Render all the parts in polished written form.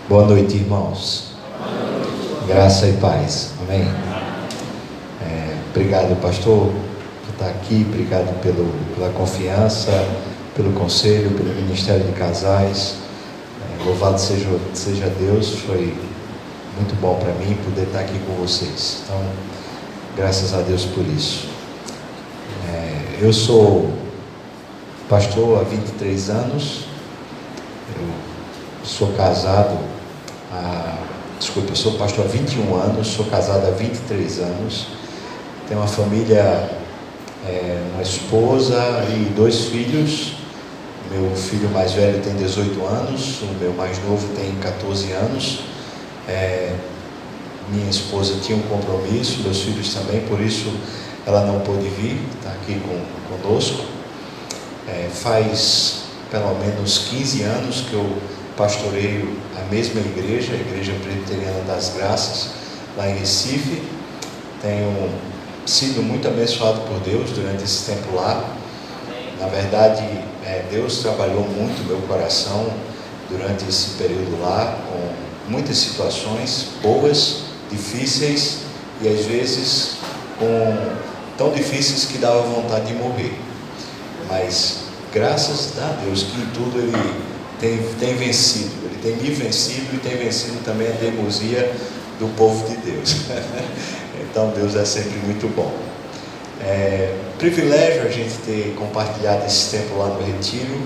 Boa noite, irmãos. Graça e paz. Amém. Obrigado, pastor, por estar aqui. Obrigado pela confiança, pelo conselho, pelo Ministério de Casais. Louvado seja Deus. Foi muito bom para mim poder estar aqui com vocês. Então, graças a Deus por isso. Eu sou pastor há 23 anos. Eu sou casado eu sou pastor há 21 anos, sou casado há 23 anos, tenho uma família, uma esposa e 2 filhos. Meu filho mais velho tem 18 anos, o meu mais novo tem 14 anos. Minha esposa tinha um compromisso, meus filhos também, por isso ela não pôde vir, está aqui conosco. Faz pelo menos 15 anos que eu pastoreio a mesma igreja, a Igreja Presbiteriana das Graças, lá em Recife. Tenho sido muito abençoado por Deus durante esse tempo lá. Na verdade, Deus trabalhou muito no meu coração durante esse período lá, com muitas situações boas, difíceis, e às vezes tão difíceis que dava vontade de morrer. Mas graças a Deus que em tudo Ele tem vencido, Ele tem me vencido e tem vencido também a teimosia do povo de Deus. Então Deus é sempre muito bom. Privilégio a gente ter compartilhado esse tempo lá no retiro.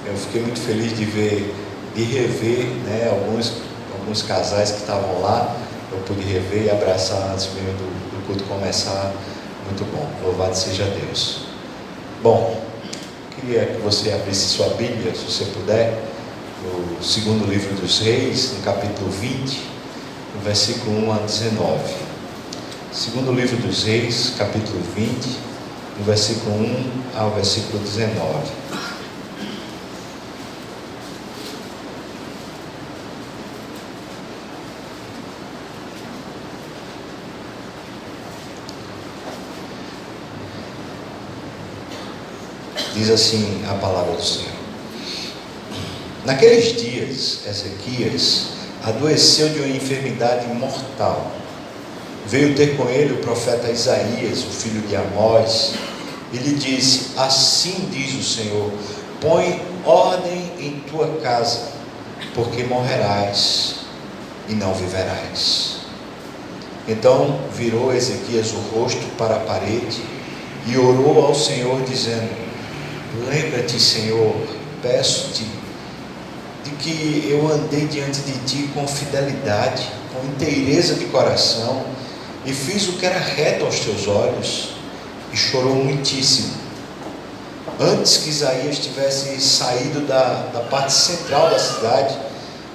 Eu fiquei muito feliz de rever, né, alguns casais que estavam lá. Eu pude rever e abraçar antes mesmo do culto começar. Muito bom, louvado seja Deus. Bom, queria que você abrisse sua Bíblia, se você puder, no segundo livro dos Reis, no capítulo 20, no versículo 1 a 19. Segundo livro dos Reis, capítulo 20, no versículo 1 ao versículo 19. Diz assim a palavra do Senhor: Naqueles dias, Ezequias adoeceu de uma enfermidade mortal. Veio ter com ele o profeta Isaías, o filho de Amós, e lhe disse: Assim diz o Senhor: põe ordem em tua casa, porque morrerás e não viverás. Então virou Ezequias o rosto para a parede e orou ao Senhor, dizendo: Lembra-te, Senhor, peço-te, de que eu andei diante de ti com fidelidade, com inteireza de coração, e fiz o que era reto aos teus olhos. E chorou muitíssimo. Antes que Isaías tivesse saído da parte central da cidade,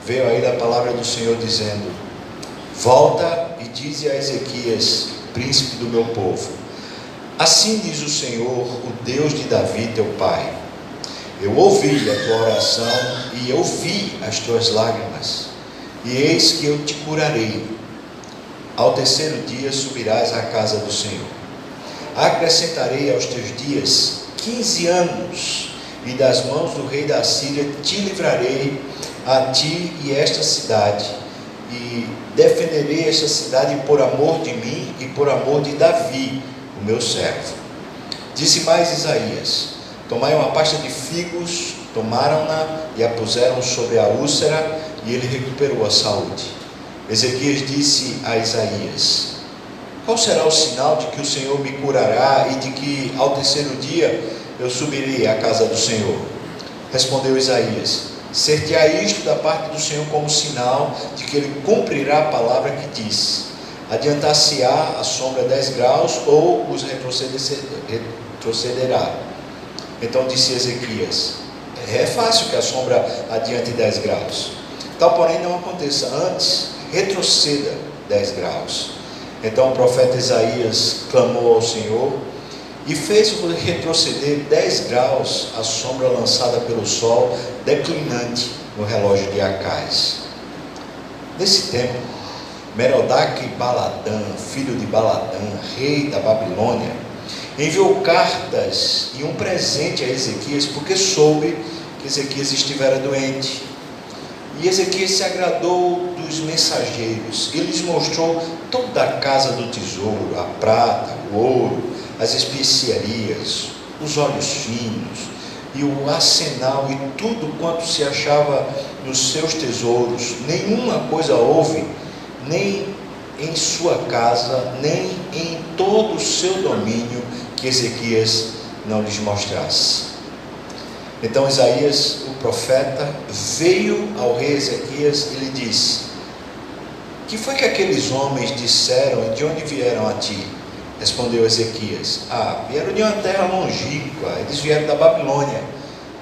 veio aí a palavra do Senhor dizendo: Volta e dize a Ezequias, príncipe do meu povo: Assim diz o Senhor, o Deus de Davi, teu pai: Eu ouvi a tua oração e eu vi as tuas lágrimas, e eis que eu te curarei. Ao terceiro dia subirás à casa do Senhor. Acrescentarei aos teus dias 15 anos, e das mãos do rei da Síria te livrarei, a ti e esta cidade, e defenderei esta cidade por amor de mim e por amor de Davi, o meu servo. Disse mais Isaías: Tomai uma pasta de figos, tomaram-na e a puseram sobre a úlcera, e ele recuperou a saúde. Ezequias disse a Isaías: Qual será o sinal de que o Senhor me curará e de que ao terceiro dia eu subirei à casa do Senhor? Respondeu Isaías: Ser-te-á isto da parte do Senhor como sinal de que ele cumprirá a palavra que disse: Adiantar-se-á a sombra 10 graus, ou os retrocederá. Então disse Ezequias: É fácil que a sombra adiante 10 graus. Tal, porém, não aconteça. Antes, retroceda 10 graus. Então o profeta Isaías clamou ao Senhor e fez retroceder 10 graus a sombra lançada pelo sol declinante no relógio de Acais. Nesse tempo, Merodach-Baladã, filho de Baladã, rei da Babilônia, enviou cartas e um presente a Ezequias, porque soube que Ezequias estivera doente. E Ezequias se agradou dos mensageiros, ele lhes mostrou toda a casa do tesouro, a prata, o ouro, as especiarias, os óleos finos e o arsenal e tudo quanto se achava nos seus tesouros. Nenhuma coisa houve, nem em sua casa, nem em todo o seu domínio, que Ezequias não lhes mostrasse. Então Isaías, o profeta, veio ao rei Ezequias e lhe disse: que foi que aqueles homens disseram e de onde vieram a ti? Respondeu Ezequias: vieram de uma terra longínqua, eles vieram da Babilônia.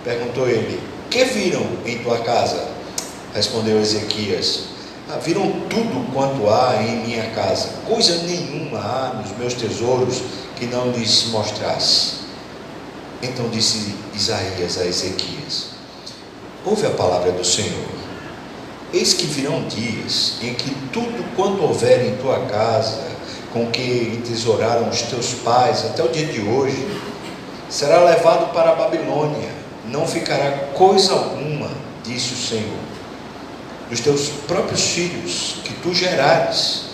Perguntou ele: que viram em tua casa? Respondeu Ezequias: viram tudo quanto há em minha casa, coisa nenhuma há nos meus tesouros que não lhes mostrasse. Então disse Isaías a Ezequias: ouve a palavra do Senhor. Eis que virão dias em que tudo quanto houver em tua casa, com que entesouraram os teus pais até o dia de hoje, será levado para a Babilônia, não ficará coisa alguma, disse o Senhor. Dos teus próprios filhos que tu gerares,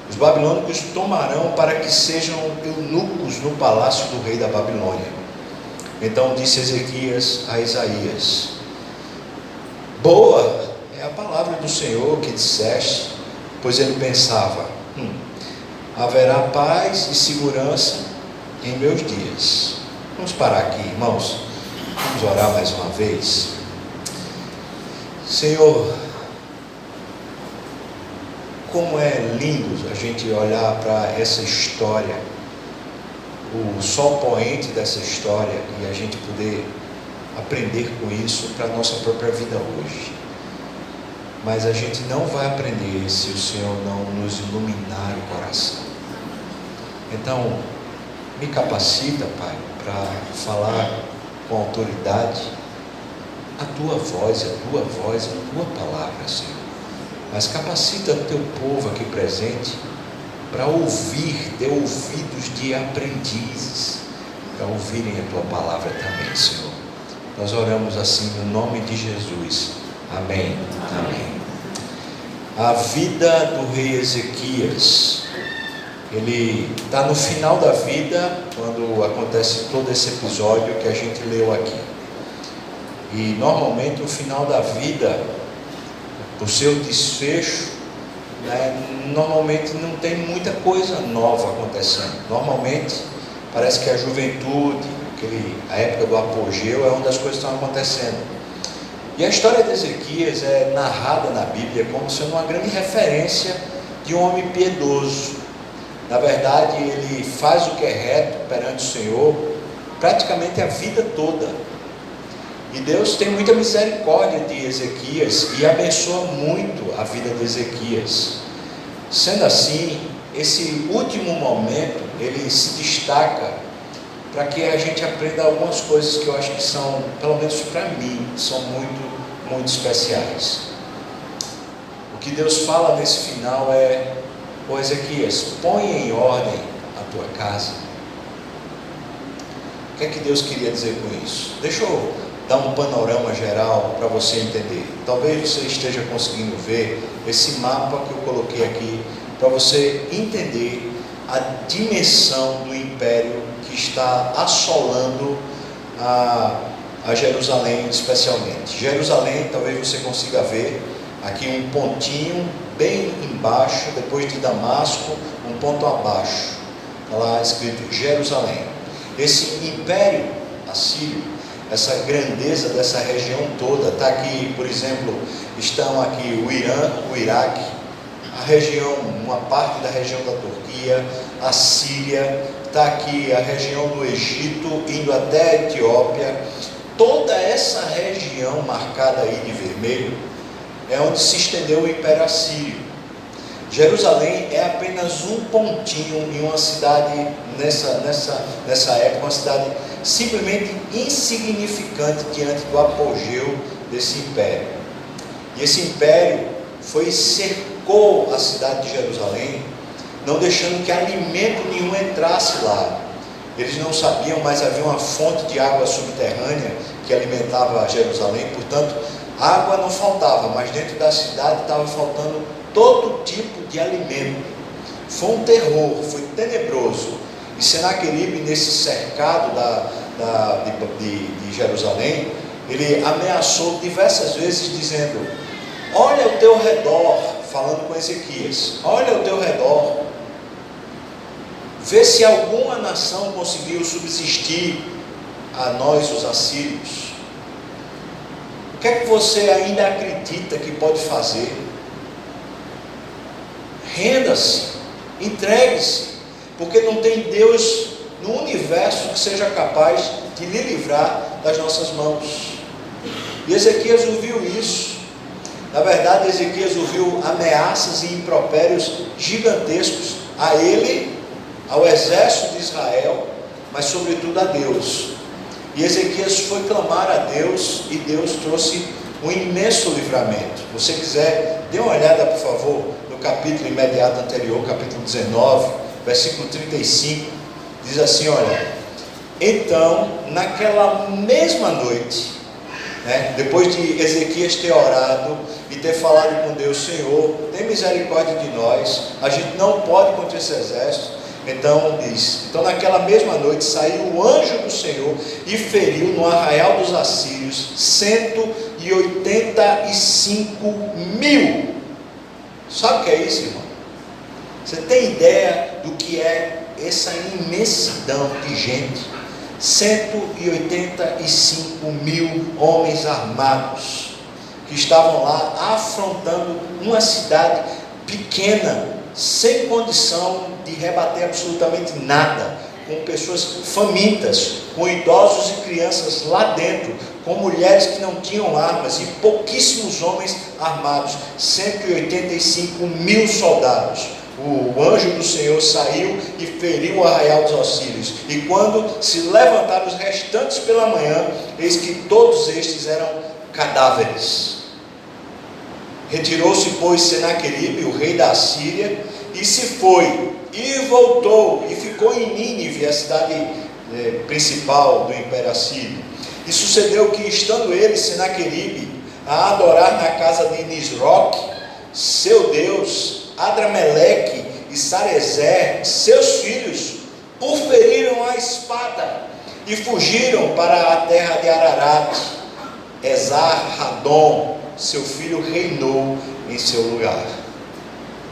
os babilônicos tomarão para que sejam eunucos no palácio do rei da Babilônia. Então disse Ezequias a Isaías: boa é a palavra do Senhor que disseste. Pois ele pensava: haverá paz e segurança em meus dias. Vamos parar aqui, irmãos. Vamos orar mais uma vez. Senhor, como é lindo a gente olhar para essa história, o sol poente dessa história, e a gente poder aprender com isso para a nossa própria vida hoje. Mas a gente não vai aprender se o Senhor não nos iluminar o coração. Então, me capacita, Pai, para falar com autoridade a tua voz, a tua palavra, Senhor. Mas capacita o teu povo aqui presente para ouvir, ter ouvidos de aprendizes, para ouvirem a tua palavra também, Senhor. Nós oramos assim no nome de Jesus. Amém. Amém. A vida do rei Ezequias, ele está no final da vida, quando acontece todo esse episódio que a gente leu aqui. E normalmente o final da vida, o seu desfecho, normalmente não tem muita coisa nova acontecendo. Normalmente parece que a juventude, a época do apogeu, é onde as coisas estão acontecendo. E a história de Ezequias é narrada na Bíblia como sendo uma grande referência de um homem piedoso. Na verdade, ele faz o que é reto perante o Senhor praticamente a vida toda. E Deus tem muita misericórdia de Ezequias e abençoa muito a vida de Ezequias. Sendo assim, esse último momento, ele se destaca para que a gente aprenda algumas coisas que eu acho que são, pelo menos para mim, são muito, muito especiais. O que Deus fala nesse final é: ô Ezequias, põe em ordem a tua casa. O que é que Deus queria dizer com isso? Deixa eu dar um panorama geral para você entender. Talvez você esteja conseguindo ver esse mapa que eu coloquei aqui, para você entender a dimensão do império que está assolando a Jerusalém especialmente. Jerusalém, talvez você consiga ver aqui um pontinho bem embaixo, depois de Damasco, um ponto abaixo, está lá escrito Jerusalém. Esse império assírio, essa grandeza dessa região toda, está aqui, por exemplo, estão aqui o Irã, o Iraque, a região, uma parte da região da Turquia, a Síria, está aqui a região do Egito, indo até a Etiópia. Toda essa região marcada aí de vermelho é onde se estendeu o Império Assírio. Jerusalém é apenas um pontinho em uma cidade, nessa época, uma cidade simplesmente insignificante diante do apogeu desse império. E esse império cercou a cidade de Jerusalém, não deixando que alimento nenhum entrasse lá. Eles não sabiam, mas havia uma fonte de água subterrânea que alimentava Jerusalém, portanto, Água não faltava, mas dentro da cidade estava faltando todo tipo de alimento. Foi um terror, foi tenebroso. E Senaqueribe, nesse cercado de Jerusalém, ele ameaçou diversas vezes, dizendo: olha ao teu redor, falando com Ezequias, olha ao teu redor, vê se alguma nação conseguiu subsistir a nós, os assírios. O que é que você ainda acredita que pode fazer? Renda-se, entregue-se, porque não tem Deus no universo que seja capaz de lhe livrar das nossas mãos. E Ezequias ouviu isso. Na verdade, Ezequias ouviu ameaças e impropérios gigantescos a ele, ao exército de Israel, mas sobretudo a Deus. E Ezequias foi clamar a Deus, e Deus trouxe um imenso livramento. Se você quiser, dê uma olhada, por favor, no capítulo imediato anterior, capítulo 19, versículo 35, diz assim: olha, então, naquela mesma noite, depois de Ezequias ter orado e ter falado com Deus: Senhor, tem misericórdia de nós, a gente não pode contra esse exército. Então diz: então naquela mesma noite saiu o anjo do Senhor e feriu no arraial dos assírios 185.000. Sabe o que é isso, irmão? Você tem ideia do que é essa imensidão de gente? 185.000 homens armados que estavam lá afrontando uma cidade pequena, sem condição de rebater absolutamente nada, com pessoas famintas, com idosos e crianças lá dentro, com mulheres que não tinham armas e pouquíssimos homens armados. 185.000 soldados. O anjo do Senhor saiu e feriu o arraial dos assírios. E quando se levantaram os restantes pela manhã, eis que todos estes eram cadáveres. Retirou-se, pois, Senaqueribe, o rei da Assíria, e se foi, e voltou, e ficou em Nínive, a cidade principal do Império Assírio. E sucedeu que, estando ele, Senaqueribe, a adorar na casa de Nisroque, seu Deus, Adrameleque e Sarezer, seus filhos, o feriram à espada, e fugiram para a terra de Ararat. Esar-Hadon, seu filho, reinou em seu lugar.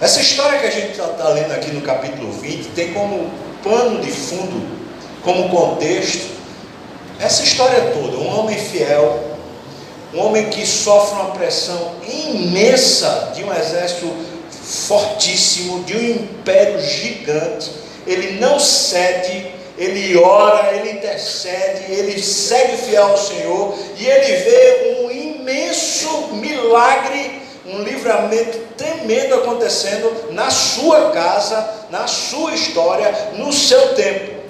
Essa história que a gente está lendo aqui no capítulo 20 tem como pano de fundo, como contexto, essa história toda. Um homem fiel, um homem que sofre uma pressão imensa de um exército fortíssimo, de um império gigante. Ele não cede, ele ora, ele intercede, ele segue fiel ao Senhor, e ele vê um imenso milagre, um livramento tremendo acontecendo na sua casa, na sua história, no seu tempo.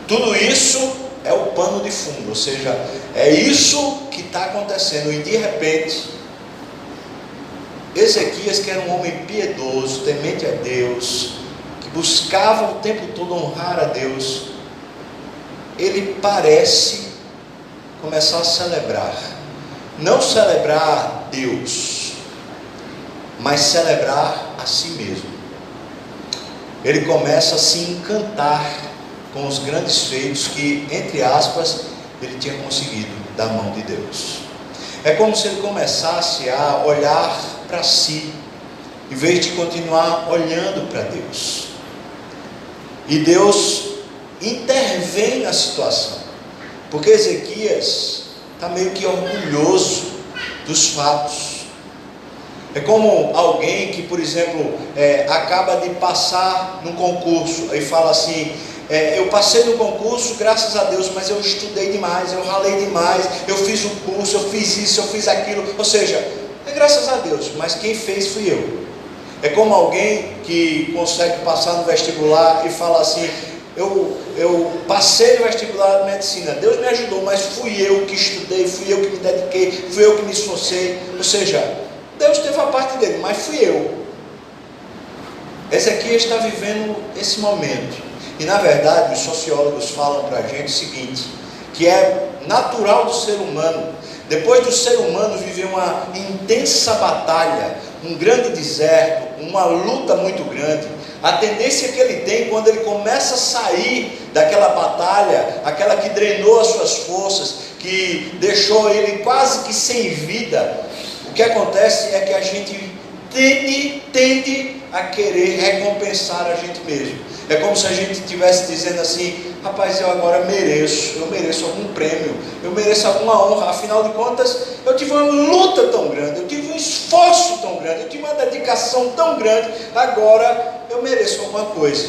Tudo isso é o pano de fundo, ou seja, é isso que está acontecendo. E de repente, Ezequias, que era um homem piedoso, temente a Deus, que buscava o tempo todo honrar a Deus, ele parece começar a celebrar. Não celebrar Deus, mas celebrar a si mesmo. Ele começa a se encantar com os grandes feitos que, entre aspas, ele tinha conseguido da mão de Deus. É como se ele começasse a olhar para si, em vez de continuar olhando para Deus. E Deus intervém na situação, porque Ezequias está meio que orgulhoso dos fatos. É como alguém que, por exemplo, acaba de passar num concurso e fala assim: eu passei no concurso, graças a Deus, mas eu estudei demais, eu ralei demais, eu fiz o curso, eu fiz isso, eu fiz aquilo. Ou seja, é graças a Deus, mas quem fez fui eu. É como alguém que consegue passar no vestibular e fala assim: eu passei no vestibular de medicina, Deus me ajudou, mas fui eu que estudei, fui eu que me dediquei, fui eu que me esforcei. Ou seja, Deus teve a parte dele, mas fui eu. Ezequias está vivendo esse momento. E na verdade os sociólogos falam para a gente o seguinte: que é natural do ser humano Depois do ser humano viver uma intensa batalha, um grande deserto, uma luta muito grande, a tendência que ele tem quando ele começa a sair daquela batalha, aquela que drenou as suas forças, que deixou ele quase que sem vida, o que acontece é que a gente tende a querer recompensar a gente mesmo. É como se a gente estivesse dizendo assim: rapaz, eu agora mereço algum prêmio, eu mereço alguma honra, afinal de contas, eu tive uma luta tão grande, eu tive um esforço tão grande, eu tive uma dedicação tão grande, agora eu mereço alguma coisa.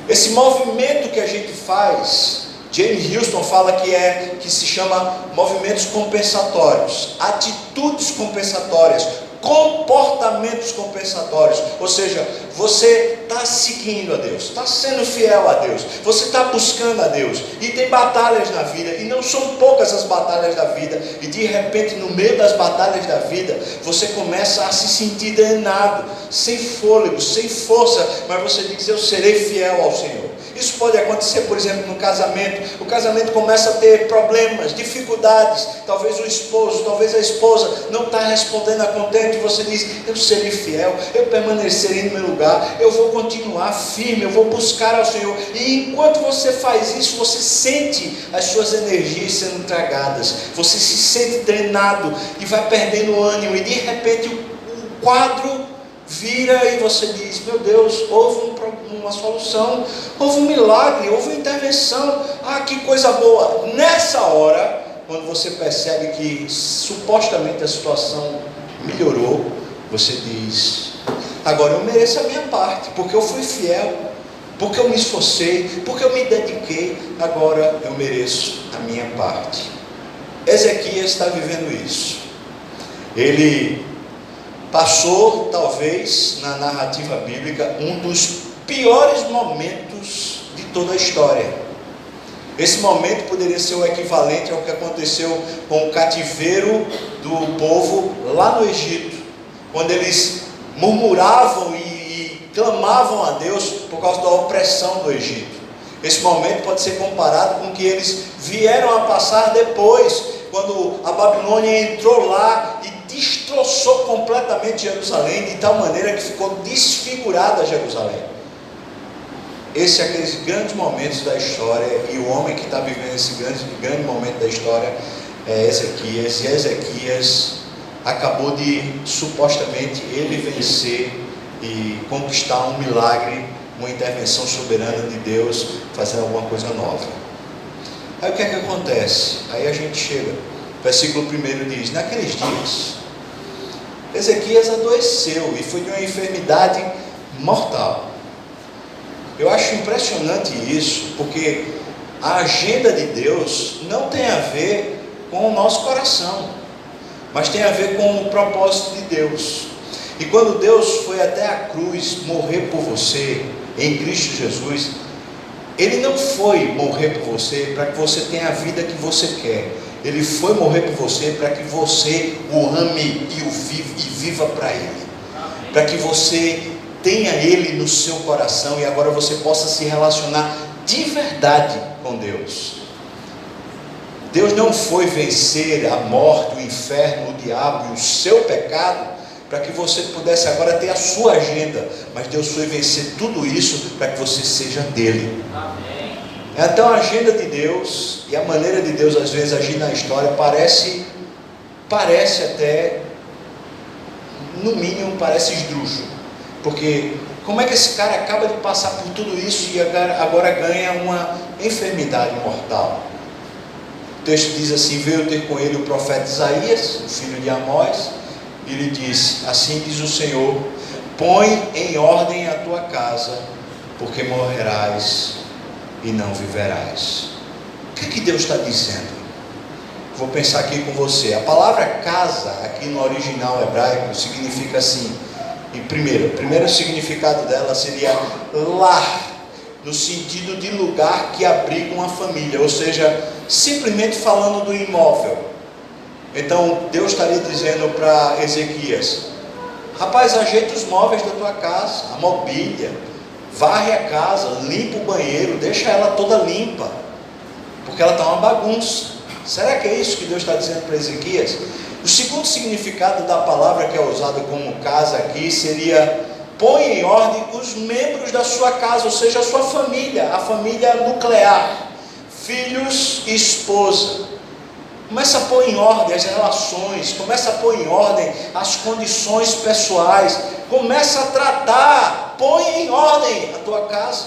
Esse movimento que a gente faz, James Houston fala que se chama movimentos compensatórios, atitudes compensatórias, comportamentos compensatórios. Ou seja, você está seguindo a Deus, está sendo fiel a Deus, você está buscando a Deus, e tem batalhas na vida, e não são poucas as batalhas da vida, e de repente no meio das batalhas da vida, você começa a se sentir drenado, sem fôlego, sem força, mas você diz: eu serei fiel ao Senhor. Isso pode acontecer, por exemplo, no casamento. O casamento começa a ter problemas, dificuldades, talvez o esposo, talvez a esposa não está respondendo a contento, e você diz: eu serei fiel, eu permanecerei no meu lugar, eu vou continuar firme, eu vou buscar ao Senhor. E enquanto você faz isso, você sente as suas energias sendo tragadas, você se sente drenado e vai perdendo ânimo, e de repente o quadro vira e você diz: meu Deus, houve uma solução, houve um milagre, houve uma intervenção, que coisa boa. Nessa hora, quando você percebe que supostamente a situação melhorou, você diz: agora eu mereço a minha parte, porque eu fui fiel, porque eu me esforcei, porque eu me dediquei, agora eu mereço a minha parte. Ezequias está vivendo isso. Ele passou, talvez, na narrativa bíblica, um dos piores momentos de toda a história. Esse momento poderia ser o equivalente ao que aconteceu com o cativeiro do povo lá no Egito, quando eles murmuravam e clamavam a Deus por causa da opressão do Egito. Esse momento pode ser comparado com o que eles vieram a passar depois, quando a Babilônia entrou lá e destroçou completamente Jerusalém, de tal maneira que ficou desfigurada Jerusalém. Esse é aqueles grandes momentos da história, e o homem que está vivendo esse grande momento da história é Ezequias. E Ezequias acabou de, supostamente, ele vencer e conquistar um milagre, uma intervenção soberana de Deus, fazendo alguma coisa nova. Aí o que é que acontece? Aí a gente chega, versículo 1 diz: naqueles dias Ezequias adoeceu e foi de uma enfermidade mortal. Eu acho impressionante isso, porque a agenda de Deus não tem a ver com o nosso coração, mas tem a ver com o propósito de Deus. E quando Deus foi até a cruz morrer por você, em Cristo Jesus, Ele não foi morrer por você para que você tenha a vida que você quer. Ele foi morrer por você para que você o ame e viva para Ele, para que você tenha Ele no seu coração e agora você possa se relacionar de verdade com Deus. Deus não foi vencer a morte, o inferno, o diabo e o seu pecado para que você pudesse agora ter a sua agenda, mas Deus foi vencer tudo isso para que você seja dele. Amém. Então a agenda de Deus e a maneira de Deus às vezes agir na história parece até, no mínimo parece esdrúxulo, porque como é que esse cara acaba de passar por tudo isso e agora ganha uma enfermidade mortal? O texto diz assim: veio ter com ele o profeta Isaías, o filho de Amós, e ele disse: assim diz o Senhor, põe em ordem a tua casa, porque morrerás e não viverás. O que Deus está dizendo? Vou pensar aqui com você. A palavra casa, aqui no original hebraico, significa assim, e primeiro significado dela seria lar, no sentido de lugar que abriga uma família, ou seja, simplesmente falando do imóvel. Então Deus estaria dizendo para Ezequias: rapaz, ajeita os móveis da tua casa, a mobília, varre a casa, limpa o banheiro, deixa ela toda limpa, porque ela está uma bagunça. Será que é isso que Deus está dizendo para Ezequias? O segundo significado da palavra que é usada como casa aqui seria: põe em ordem os membros da sua casa, ou seja, a sua família, a família nuclear, filhos e esposa. Começa a pôr em ordem as relações, começa a pôr em ordem as condições pessoais, começa a tratar, põe em ordem a tua casa.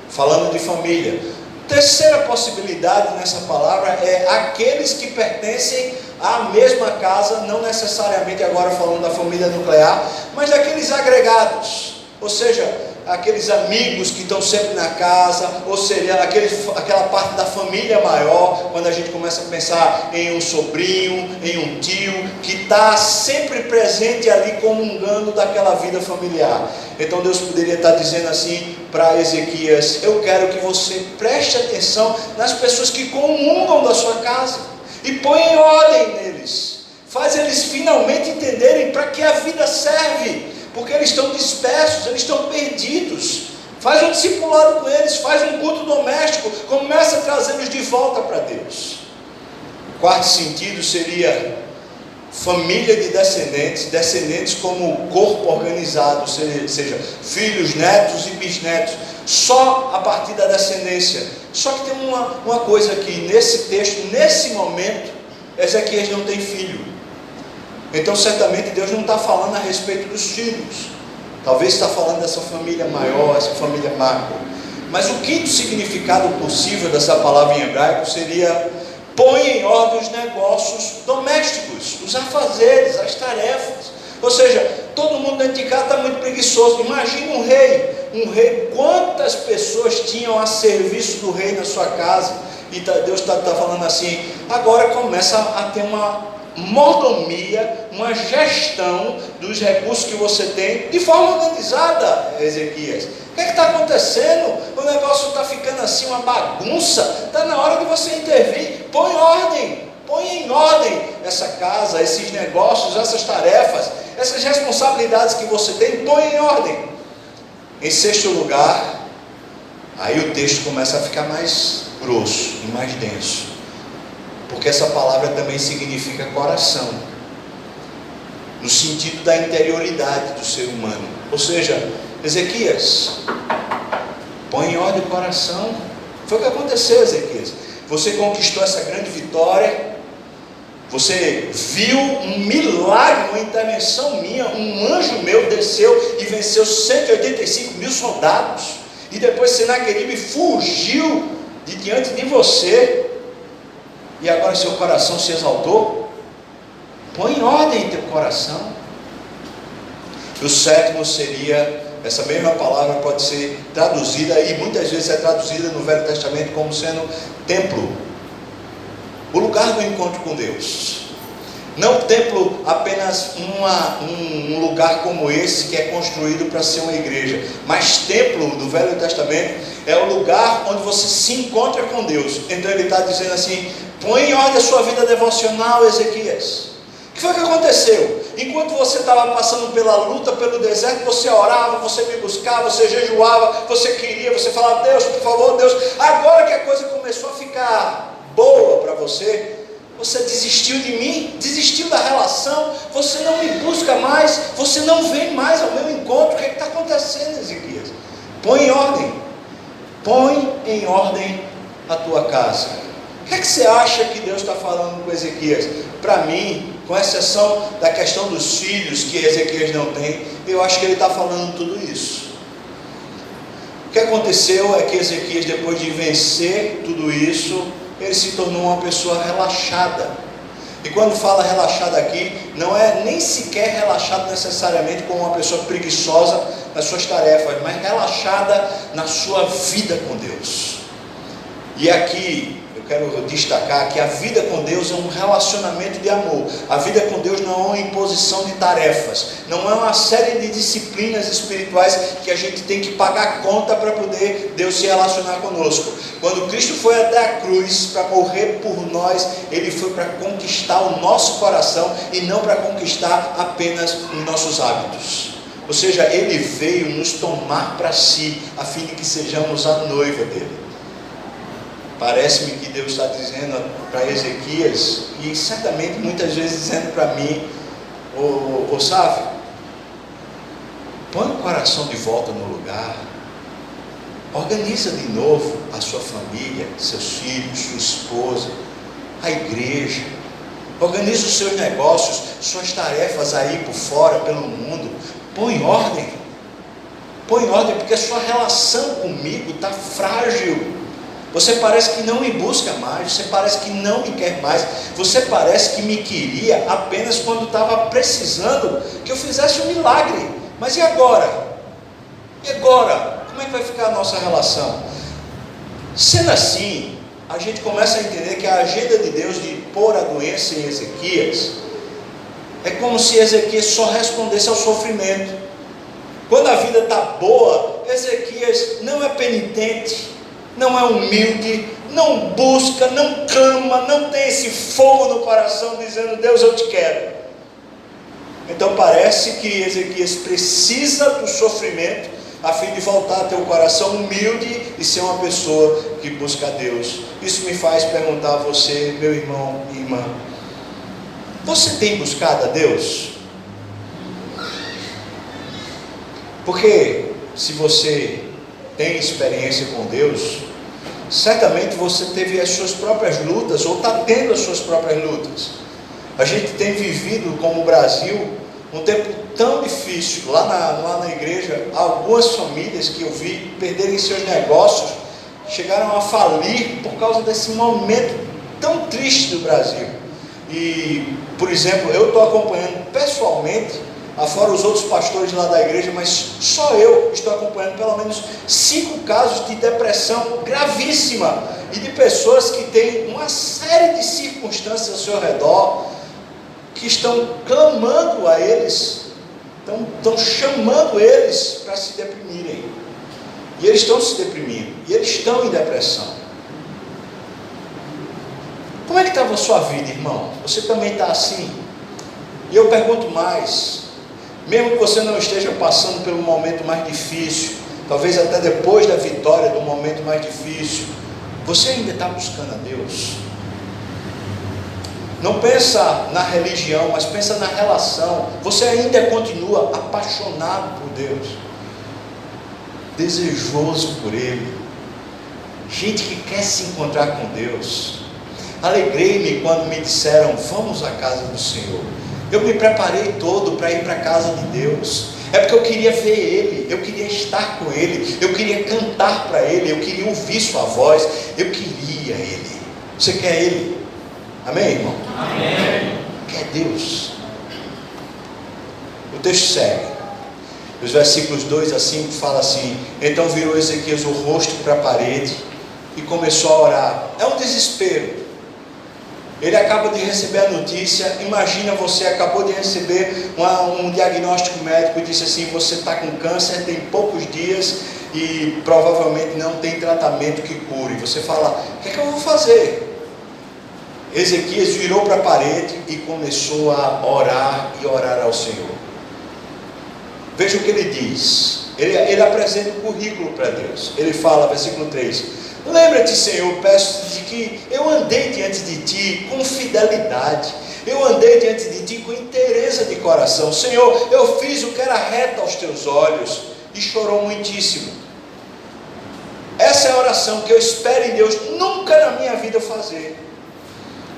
Falando de família. Terceira possibilidade nessa palavra é aqueles que pertencem à mesma casa, não necessariamente agora falando da família nuclear, mas daqueles agregados, ou seja, aqueles amigos que estão sempre na casa, ou seja, aquela parte da família maior, quando a gente começa a pensar em um sobrinho, em um tio, que está sempre presente ali comungando daquela vida familiar. Então Deus poderia estar dizendo assim para Ezequias: eu quero que você preste atenção nas pessoas que comungam da sua casa, e põe em ordem neles, faz eles finalmente entenderem para que a vida serve, porque eles estão dispersos, eles estão perdidos. Faz um discipulado com eles, faz um culto doméstico, começa a trazê-los de volta para Deus. O quarto sentido seria família de descendentes, descendentes como corpo organizado, ou seja, filhos, netos e bisnetos, só a partir da descendência. Só que tem uma coisa aqui, nesse texto, nesse momento, Ezequias não tem filho. Então certamente Deus não está falando a respeito dos filhos, talvez está falando dessa família maior, essa família macro. Mas o quinto significado possível dessa palavra em hebraico seria: põe em ordem os negócios domésticos, os afazeres, as tarefas. Ou seja, todo mundo dentro de casa está muito preguiçoso. Imagina um rei, quantas pessoas tinham a serviço do rei na sua casa? E Deus está falando assim: agora começa a ter uma mordomia, uma gestão dos recursos que você tem de forma organizada, Ezequias. O que está acontecendo? O negócio está ficando assim uma bagunça. Está na hora de você intervir. Põe em ordem essa casa, esses negócios, essas tarefas, essas responsabilidades que você tem, põe em ordem. Em sexto lugar, aí o texto começa a ficar mais grosso e mais denso, porque essa palavra também significa coração, no sentido da interioridade do ser humano. Ou seja, Ezequias, põe em ordem o coração. Foi o que aconteceu, Ezequias. Você conquistou essa grande vitória, você viu um milagre, uma intervenção minha, um anjo meu desceu e venceu 185 mil soldados, e depois Senaqueribe fugiu de diante de você, e agora seu coração se exaltou. Põe em ordem em teu coração. E o sétimo seria, essa mesma palavra pode ser traduzida, e muitas vezes é traduzida no Velho Testamento como sendo templo, o lugar do encontro com Deus. Não templo apenas um lugar como esse que é construído para ser uma igreja, mas templo do Velho Testamento é o lugar onde você se encontra com Deus. Então ele está dizendo assim: põe em ordem a sua vida devocional, Ezequias. O que foi que aconteceu? Enquanto você estava passando pela luta, pelo deserto, você orava, você me buscava, você jejuava, você queria, você falava: Deus, por favor, Deus. Agora que a coisa começou a ficar boa para você, você desistiu de mim, desistiu da relação, você não me busca mais, você não vem mais ao meu encontro. O que está acontecendo, Ezequias? Põe em ordem a tua casa. O que é que você acha que Deus está falando com Ezequias? Para mim, com exceção da questão dos filhos que Ezequias não tem, eu acho que ele está falando tudo isso. O que aconteceu é que Ezequias, depois de vencer tudo isso, ele se tornou uma pessoa relaxada. E quando fala relaxada aqui, não é nem sequer relaxado necessariamente como uma pessoa preguiçosa nas suas tarefas, mas relaxada na sua vida com Deus. E aqui eu quero destacar que a vida com Deus é um relacionamento de amor. A vida com Deus não é uma imposição de tarefas, não é uma série de disciplinas espirituais que a gente tem que pagar conta para poder Deus se relacionar conosco. Quando Cristo foi até a cruz para morrer por nós, Ele foi para conquistar o nosso coração e não para conquistar apenas os nossos hábitos. Ou seja, Ele veio nos tomar para si, a fim de que sejamos a noiva dEle. Parece-me que Deus está dizendo para Ezequias, e certamente muitas vezes dizendo para mim, ô Sávio, põe o coração de volta no lugar, organiza de novo a sua família, seus filhos, sua esposa, a igreja, organiza os seus negócios, suas tarefas aí por fora, pelo mundo, põe em ordem, porque a sua relação comigo está frágil. Você parece que não me busca mais, você parece que não me quer mais, você parece que me queria apenas quando estava precisando que eu fizesse um milagre, mas e agora? E agora? Como é que vai ficar a nossa relação? Sendo assim, a gente começa a entender que a agenda de Deus de pôr a doença em Ezequias é como se Ezequias só respondesse ao sofrimento. Quando a vida está boa, Ezequias não é penitente, não é humilde, não busca, não clama, não tem esse fogo no coração dizendo: Deus, eu te quero. Então parece que Ezequias precisa do sofrimento a fim de voltar a ter um coração humilde e ser uma pessoa que busca a Deus. Isso me faz perguntar a você, meu irmão e irmã: você tem buscado a Deus? Porque se você tem experiência com Deus, certamente você teve as suas próprias lutas, ou está tendo as suas próprias lutas. A gente tem vivido, como o Brasil, um tempo tão difícil. Lá na igreja, algumas famílias que eu vi perderem seus negócios, chegaram a falir por causa desse momento tão triste do Brasil. E, por exemplo, eu estou acompanhando pessoalmente, afora os outros pastores lá da igreja, mas só eu estou acompanhando pelo menos 5 casos de depressão gravíssima, e de pessoas que têm uma série de circunstâncias ao seu redor, que estão clamando a eles, estão chamando eles para se deprimirem, e eles estão se deprimindo, e eles estão em depressão. Como é que estava a sua vida, irmão? Você também está assim? E eu pergunto mais: mesmo que você não esteja passando pelo momento mais difícil, talvez até depois da vitória do momento mais difícil, você ainda está buscando a Deus? Não pensa na religião, mas pensa na relação. Você ainda continua apaixonado por Deus, desejoso por Ele, gente que quer se encontrar com Deus. Alegrei-me quando me disseram: vamos à casa do Senhor. Eu me preparei todo para ir para a casa de Deus. É porque eu queria ver Ele, eu queria estar com Ele, eu queria cantar para Ele, eu queria ouvir sua voz, eu queria Ele. Você quer Ele? Amém, irmão? Amém. Quer Deus? O texto segue. Os versículos 2 a 5 fala assim: então virou Ezequias o rosto para a parede e começou a orar. É um desespero. Ele acaba de receber a notícia. Imagina, você acabou de receber um diagnóstico médico e disse assim: você está com câncer, tem poucos dias e provavelmente não tem tratamento que cure. Você fala: o que é que eu vou fazer? Ezequias virou para a parede e começou a orar e orar ao Senhor. Veja o que ele diz. Ele apresenta o currículo para Deus. Ele fala, versículo 3: lembra-te, Senhor, peço de que eu andei diante de Ti com fidelidade, eu andei diante de Ti com inteireza de coração. Senhor, eu fiz o que era reto aos Teus olhos, e chorou muitíssimo. Essa é a oração que eu espero em Deus nunca na minha vida fazer.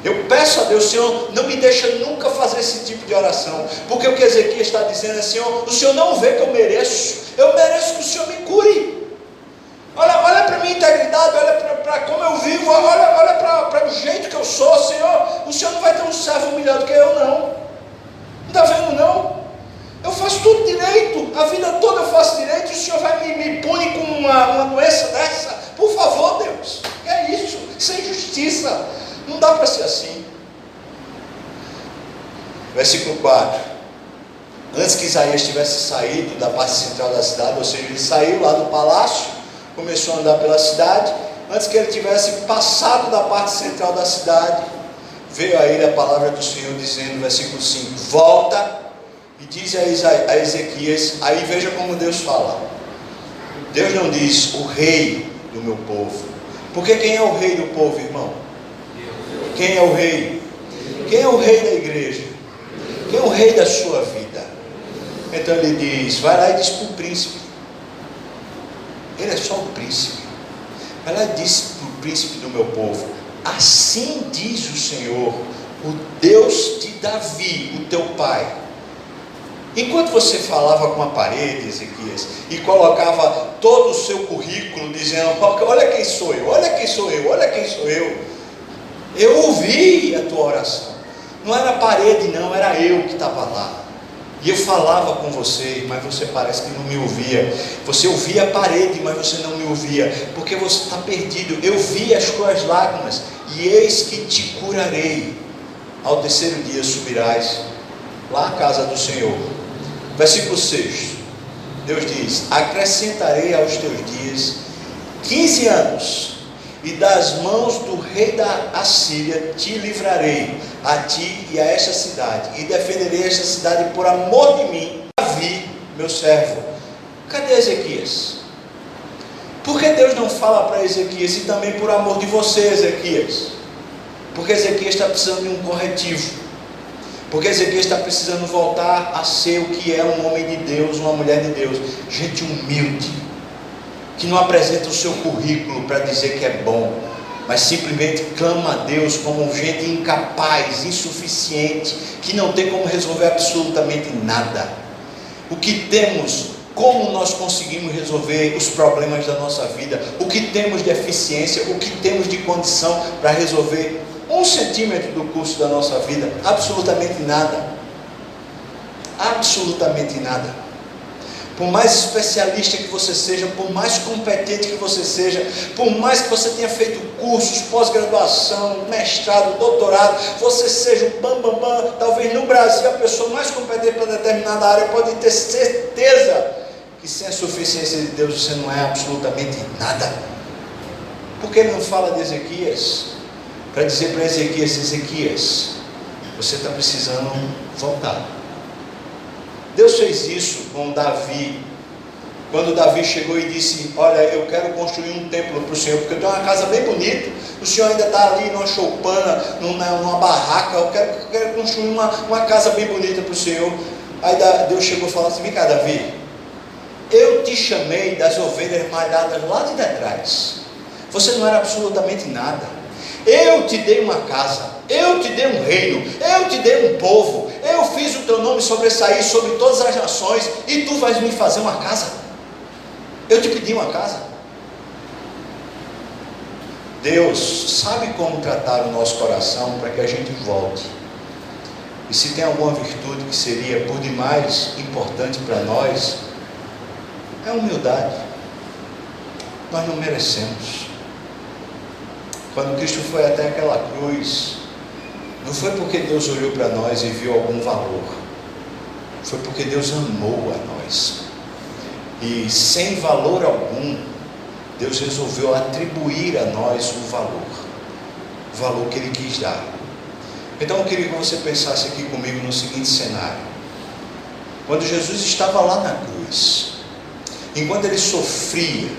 Eu peço a Deus: Senhor, não me deixa nunca fazer esse tipo de oração, porque o que Ezequias está dizendo é: Senhor, o Senhor não vê que eu mereço que o Senhor me cure. Olha para a minha integridade, olha para como eu vivo, olha para o jeito que eu sou. Senhor, o Senhor não vai ter um servo humilhado que eu, não. Não está vendo, não? Eu faço tudo direito, a vida toda eu faço direito, e o Senhor vai me punir com uma doença dessa? Por favor, Deus, que é isso? Isso é injustiça, não dá para ser assim. Versículo 4: antes que Isaías tivesse saído da parte central da cidade, ou seja, ele saiu lá do palácio, começou a andar pela cidade, antes que ele tivesse passado da parte central da cidade, veio a ele a palavra do Senhor dizendo, versículo 5: volta e diz a Ezequias. Aí veja como Deus fala. Deus não diz: o rei do meu povo, Porque quem é o rei do povo, irmão? Quem é o rei? Quem é o rei da igreja? Quem é o rei da sua vida? Então ele diz, vai lá e diz para o príncipe. Ele é só o príncipe. Vai lá e diz para o príncipe do meu povo, assim diz o Senhor, o Deus de Davi, o teu pai. Enquanto você falava com a parede, Ezequias, e colocava todo o seu currículo, dizendo, olha quem sou eu, olha quem sou eu, olha quem sou eu ouvi a tua oração. Não era a parede não, era eu que estava lá. E eu falava com você, mas você parece que não me ouvia. Você ouvia a parede, mas você não me ouvia, porque você está perdido. Eu vi as tuas lágrimas, e eis que te curarei. Ao terceiro dia subirás lá à casa do Senhor. Versículo 6, Deus diz, acrescentarei aos teus dias 15 anos, e das mãos do rei da Assíria te livrarei, a ti e a esta cidade, e defenderei esta cidade por amor de mim, Davi, meu servo. Cadê Ezequias? Por que Deus não fala para Ezequias, e também por amor de você, Ezequias? Porque Ezequias está precisando de um corretivo. Porque Ezequias está precisando voltar a ser o que é um homem de Deus, uma mulher de Deus. Gente humilde, que não apresenta o seu currículo para dizer que é bom, mas simplesmente clama a Deus como gente incapaz, insuficiente, que não tem como resolver absolutamente nada. O que temos, como nós conseguimos resolver os problemas da nossa vida, o que temos de eficiência, o que temos de condição para resolver 1 centímetro do curso da nossa vida? Absolutamente nada. Absolutamente nada. Por mais especialista que você seja, por mais competente que você seja, por mais que você tenha feito cursos, pós-graduação, mestrado, doutorado, você seja o bambambam, talvez no Brasil a pessoa mais competente para determinada área, pode ter certeza que sem a suficiência de Deus você não é absolutamente nada. Por que ele não fala de Ezequias? Para dizer para Ezequias, Ezequias, você está precisando voltar. Deus fez isso com Davi, quando Davi chegou e disse, olha, eu quero construir um templo para o Senhor, porque eu tenho uma casa bem bonita, o Senhor ainda está ali numa choupana, numa barraca, eu quero construir uma casa bem bonita para o Senhor. Aí Deus chegou e falou assim, vem cá, Davi, eu te chamei das ovelhas malhadas lá de trás, você não era absolutamente nada. Eu te dei uma casa, eu te dei um reino, eu te dei um povo, eu fiz o teu nome sobressair sobre todas as nações, e tu vais me fazer uma casa? Eu te pedi uma casa. Deus sabe como tratar o nosso coração para que a gente volte. E se tem alguma virtude que seria por demais importante para nós, é a humildade. Nós não merecemos. Quando Cristo foi até aquela cruz, não foi porque Deus olhou para nós e viu algum valor, foi porque Deus amou a nós, e sem valor algum, Deus resolveu atribuir a nós o valor que Ele quis dar. Então eu queria que você pensasse aqui comigo no seguinte cenário: quando Jesus estava lá na cruz, enquanto Ele sofria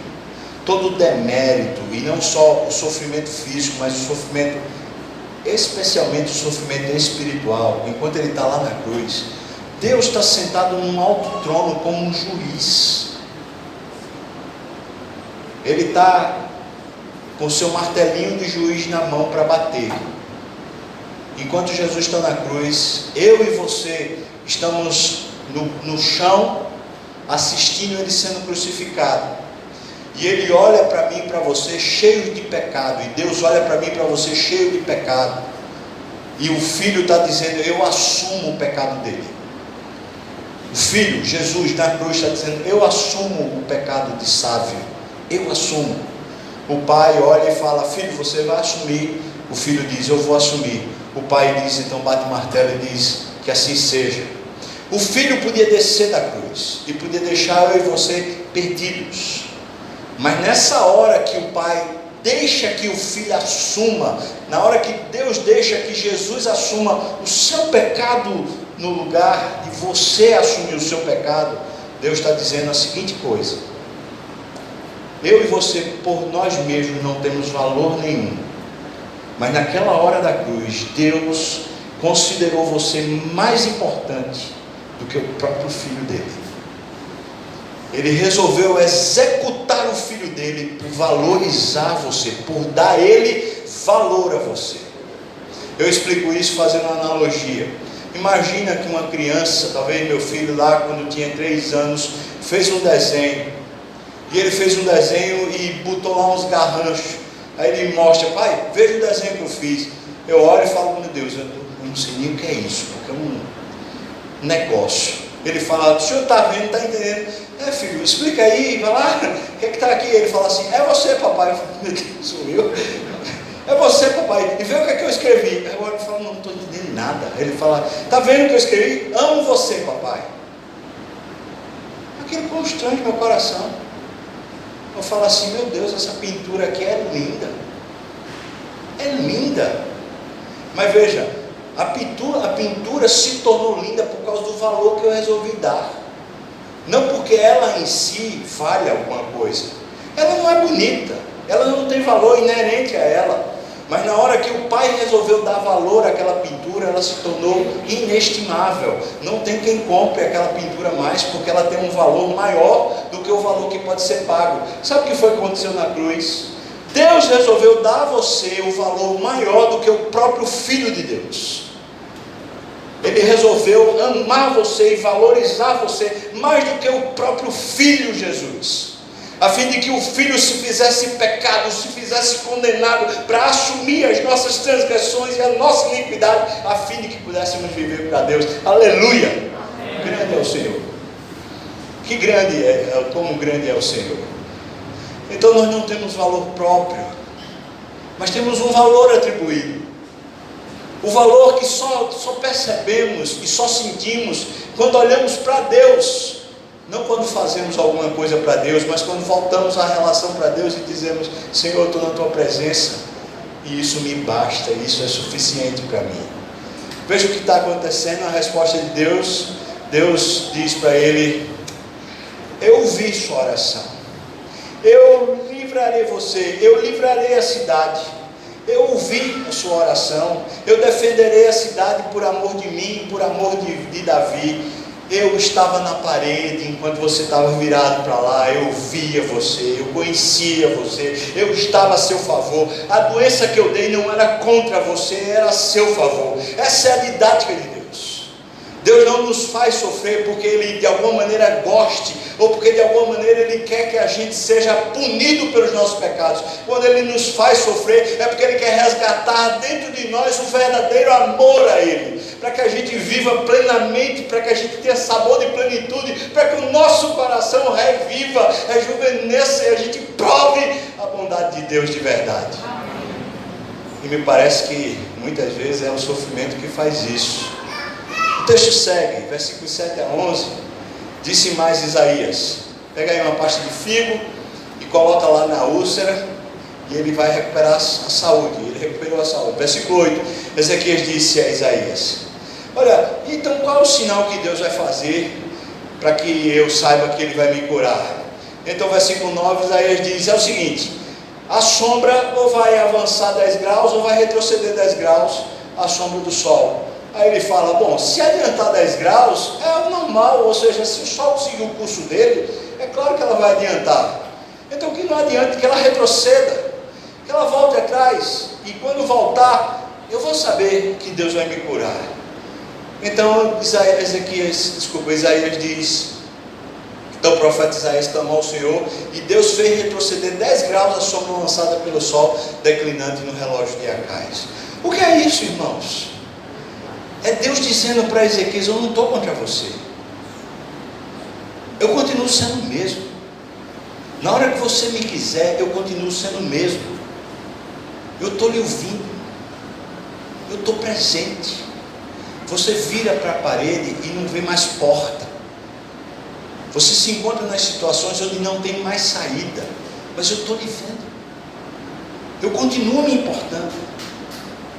todo o demérito, e não só o sofrimento físico, mas o sofrimento, especialmente o sofrimento espiritual, enquanto Ele está lá na cruz, Deus está sentado num alto trono como um juiz. Ele está com o seu martelinho de juiz na mão para bater. Enquanto Jesus está na cruz, eu e você estamos no chão, assistindo Ele sendo crucificado. E Ele olha para mim e para você cheio de pecado, e Deus olha para mim e para você cheio de pecado, e o Filho está dizendo, eu assumo o pecado dele. O Filho, Jesus, na cruz está dizendo, eu assumo o pecado de Sávio, eu assumo. O Pai olha e fala, filho, você vai assumir. O Filho diz, eu vou assumir. O Pai diz, então bate o martelo e diz, que assim seja. O Filho podia descer da cruz, e podia deixar eu e você perdidos. Mas nessa hora que o Pai deixa que o Filho assuma, na hora que Deus deixa que Jesus assuma o seu pecado no lugar de você assumir o seu pecado, Deus está dizendo a seguinte coisa: Eu e você, por nós mesmos, não temos valor nenhum. Mas naquela hora da cruz, Deus considerou você mais importante do que o próprio filho dele. Ele resolveu executar o filho dele por valorizar você, por dar ele valor a você. Eu explico isso fazendo uma analogia. Imagina que uma criança, talvez meu filho lá quando tinha 3 anos, fez um desenho. E ele fez um desenho e botou lá uns garranchos. Aí ele mostra: pai, veja o desenho que eu fiz. Eu olho e falo: meu Deus, eu não sei nem o que é isso, porque é um negócio. Ele fala: o senhor está vendo, está entendendo? Filho, explica aí, vai lá, o que está aqui? Ele fala assim: é você, papai. Eu falo: meu Deus, sou eu? É você, papai, e vê o que é que eu escrevi. Aí eu falo: não estou entendendo nada. Ele fala: está vendo o que eu escrevi? Amo você, papai. Aquilo constrange meu coração. Eu falo assim: meu Deus, essa pintura aqui é linda. É linda. Mas veja, a pintura se tornou linda por causa do valor que eu resolvi dar. Não porque ela em si falha alguma coisa. Ela não é bonita, ela não tem valor inerente a ela. Mas na hora que o pai resolveu dar valor àquela pintura, ela se tornou inestimável. Não tem quem compre aquela pintura mais, porque ela tem um valor maior do que o valor que pode ser pago. Sabe o que foi que aconteceu na cruz? Deus resolveu dar a você o valor maior do que o próprio Filho de Deus. Ele resolveu amar você e valorizar você mais do que o próprio Filho Jesus, a fim de que o Filho se fizesse pecado, se fizesse condenado, para assumir as nossas transgressões e a nossa iniquidade, a fim de que pudéssemos viver para Deus. Aleluia! Amém. Grande é o Senhor. Que grande é, como grande é o Senhor. Então nós não temos valor próprio, mas temos um valor atribuído. O valor que só percebemos e só sentimos quando olhamos para Deus. Não quando fazemos alguma coisa para Deus, mas quando voltamos à relação para Deus e dizemos: Senhor, eu estou na tua presença e isso me basta, isso é suficiente para mim. Veja o que está acontecendo. A resposta de Deus. Deus diz para ele: eu ouvi sua oração, eu livrarei você, eu livrarei a cidade. Eu ouvi a sua oração, eu defenderei a cidade por amor de mim, por amor de Davi. Eu estava na parede enquanto você estava virado para lá, eu via você, eu conhecia você, eu estava a seu favor. A doença que eu dei não era contra você, era a seu favor. Essa é a didática de Deus. Deus não nos faz sofrer porque Ele de alguma maneira goste, ou porque de alguma maneira Ele quer que a gente seja punido pelos nossos pecados. Quando Ele nos faz sofrer, é porque Ele quer resgatar dentro de nós o verdadeiro amor a Ele, para que a gente viva plenamente, para que a gente tenha sabor de plenitude, para que o nosso coração reviva, rejuvenesça e a gente prove a bondade de Deus de verdade. E me parece que muitas vezes é o sofrimento que faz isso. O texto segue, versículos 7 a 11, disse mais Isaías: pega aí uma pasta de figo e coloca lá na úlcera, e ele vai recuperar a saúde. Ele recuperou a saúde. Versículo 8, Ezequias disse a Isaías: olha, então qual é o sinal que Deus vai fazer para que eu saiba que Ele vai me curar? Então versículo 9, Isaías diz: é o seguinte, a sombra ou vai avançar 10 graus ou vai retroceder 10 graus a sombra do sol. Aí ele fala: bom, se adiantar 10 graus é o normal, ou seja, se o sol seguir o curso dele, é claro que ela vai adiantar. Então que não adianta que ela retroceda, que ela volte atrás, e quando voltar, eu vou saber que Deus vai me curar. Então Isaías diz, então o profeta Isaías clamou ao Senhor, e Deus fez retroceder 10 graus a sombra lançada pelo sol declinante no relógio de Acais. O que é isso, irmãos? É Deus dizendo para Ezequias: eu não estou contra você, eu continuo sendo o mesmo. Na hora que você me quiser, eu continuo sendo o mesmo. Eu estou lhe ouvindo, eu estou presente. Você vira para a parede e não vê mais porta. Você se encontra nas situações onde não tem mais saída, mas eu estou lhe vendo. Eu continuo me importando,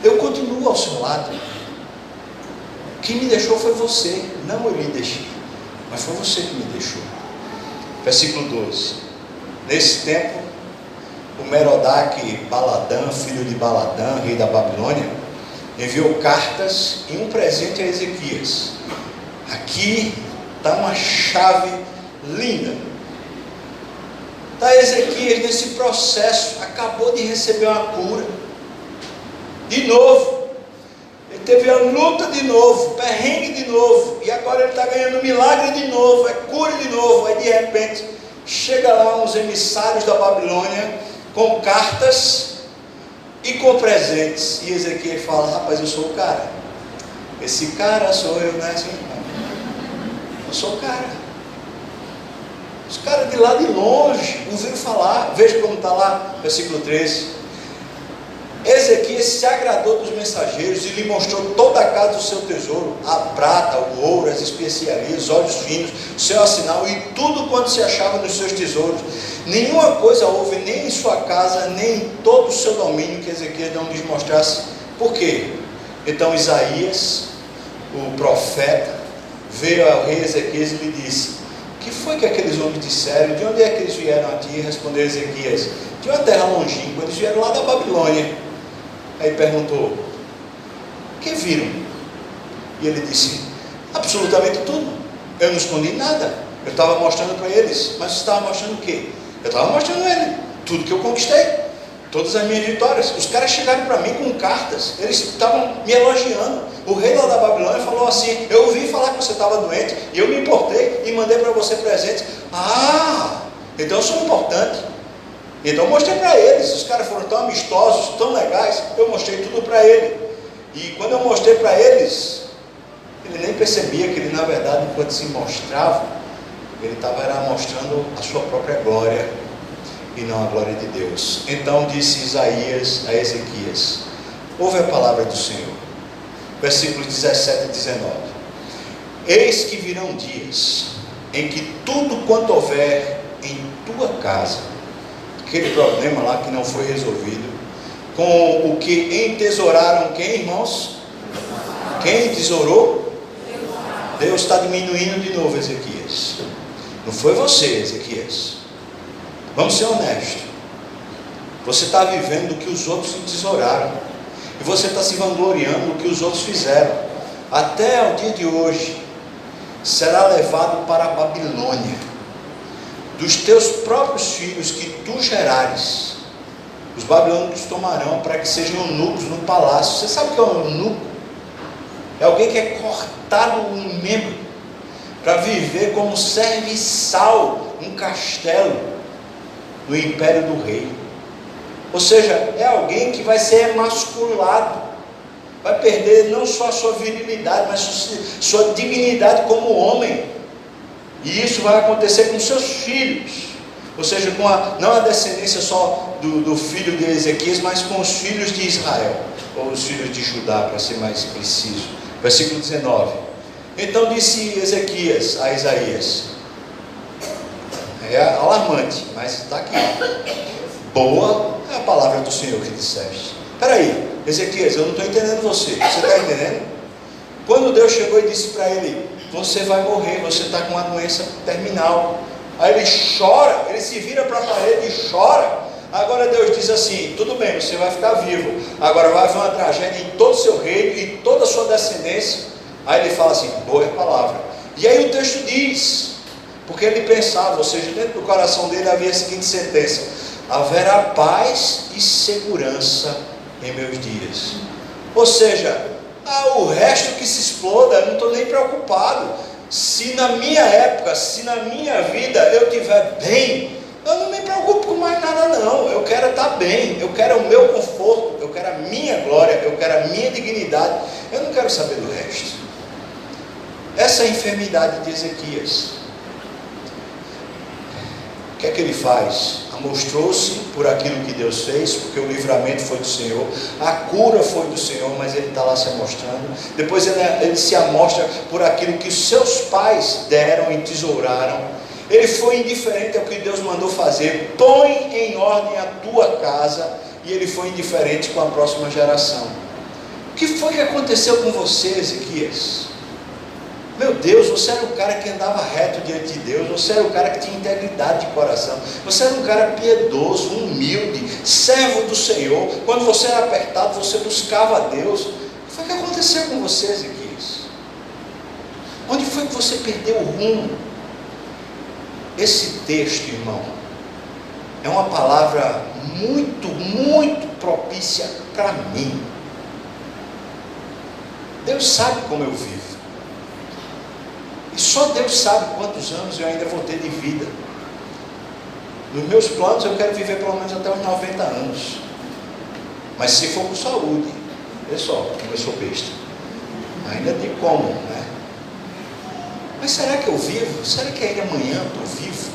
eu continuo ao seu lado. Quem me deixou foi você, não eu lhe deixei, mas foi você que me deixou. Versículo 12: Nesse tempo, o Merodach Baladã, filho de Baladã, rei da Babilônia, enviou cartas e um presente a Ezequias. Aqui está uma chave linda. Está Ezequias nesse processo, acabou de receber uma cura, de novo, ele teve a luta de novo, perrengue de novo, e agora ele está ganhando milagre de novo, é cura de novo. Aí de repente, chega lá uns emissários da Babilônia, com cartas e com presentes, e Ezequias fala: rapaz, eu sou o cara, esse cara sou eu, né? Assim, eu sou o cara. Os caras de lá de longe ouviram falar. Veja como está lá, versículo 13. Ezequias se agradou dos mensageiros e lhe mostrou toda a casa do seu tesouro, a prata, o ouro, as especiarias, os óleos finos, o seu assinal e tudo quanto se achava nos seus tesouros. Nenhuma coisa houve nem em sua casa, nem em todo o seu domínio que Ezequias não lhes mostrasse. Por quê? Então Isaías, o profeta, veio ao rei Ezequias e lhe disse: o que foi que aqueles homens disseram? De onde é que eles vieram a ti? Respondeu Ezequias: de uma terra longínqua, eles vieram lá da Babilônia. Aí perguntou: o que viram? E ele disse: absolutamente tudo. Eu não escondi nada. Eu estava mostrando para eles. Mas você estava mostrando o quê? Eu estava mostrando a ele tudo que eu conquistei, todas as minhas vitórias. Os caras chegaram para mim com cartas, eles estavam me elogiando. O rei lá da Babilônia falou assim: eu ouvi falar que você estava doente, e eu me importei e mandei para você presentes. Ah, então eu sou importante. Então eu mostrei para eles. Os caras foram tão amistosos, tão legais, eu mostrei tudo para ele. E quando eu mostrei para eles, ele nem percebia que ele, na verdade, enquanto se mostrava, ele estava mostrando a sua própria glória e não a glória de Deus. Então disse Isaías a Ezequias: ouve a palavra do Senhor. Versículos 17 e 19. Eis que virão dias em que tudo quanto houver em tua casa, aquele problema lá que não foi resolvido, com o que entesouraram quem, irmãos? Quem tesourou? Deus está diminuindo de novo, Ezequias. Não foi você, Ezequias. Vamos ser honestos. Você está vivendo o que os outros tesouraram, e você está se vangloriando do que os outros fizeram. Até o dia de hoje será levado para a Babilônia, dos teus próprios filhos que tu gerares. Os babilônicos tomarão para que sejam eunucos no palácio. Você sabe o que é um eunuco? É alguém que é cortado um membro para viver como serviçal, um castelo no império do rei. Ou seja, é alguém que vai ser emasculado, vai perder não só a sua virilidade, mas sua dignidade como homem. E isso vai acontecer com seus filhos. Ou seja, com não a descendência só do filho de Ezequias, mas com os filhos de Israel, ou os filhos de Judá, para ser mais preciso. Versículo 19. Então disse Ezequias a Isaías, é alarmante, mas está aqui: boa é a palavra do Senhor que disseste. Espera aí, Ezequias, eu não estou entendendo você está entendendo? Quando Deus chegou e disse para ele: você vai morrer, você está com uma doença terminal. Aí ele chora, ele se vira para a parede e chora. Agora Deus diz assim: tudo bem, você vai ficar vivo, agora vai haver uma tragédia em todo o seu reino e toda a sua descendência. Aí ele fala assim: boa é a palavra. E aí o texto diz, porque ele pensava, ou seja, dentro do coração dele havia a seguinte sentença: haverá paz e segurança em meus dias. Ou seja, o resto que se exploda, eu não estou nem preocupado. Se na minha época, se na minha vida eu estiver bem, eu não me preocupo com mais nada não. Eu quero estar bem, eu quero o meu conforto, eu quero a minha glória, eu quero a minha dignidade. Eu não quero saber do resto. Essa é a enfermidade de Ezequias. O que é que ele faz? Amostrou-se por aquilo que Deus fez, porque o livramento foi do Senhor, a cura foi do Senhor, mas ele está lá se amostrando. Depois ele se amostra por aquilo que seus pais deram e tesouraram. Ele foi indiferente ao que Deus mandou fazer: põe em ordem a tua casa. E ele foi indiferente com a próxima geração. O que foi que aconteceu com você, Ezequias? Meu Deus, você era um cara que andava reto diante de Deus, você era um cara que tinha integridade de coração, você era um cara piedoso, humilde, servo do Senhor. Quando você era apertado, você buscava a Deus. O que foi que aconteceu com você, Ezequias? Onde foi que você perdeu o rumo? Esse texto, irmão, é uma palavra muito, muito propícia para mim. Deus sabe como eu vivo. E só Deus sabe quantos anos eu ainda vou ter de vida. Nos meus planos eu quero viver pelo menos até os 90 anos. Mas se for com saúde, olha só, como eu sou besta. Ainda tem como, né? Mas será que eu vivo? Será que ainda amanhã eu estou vivo?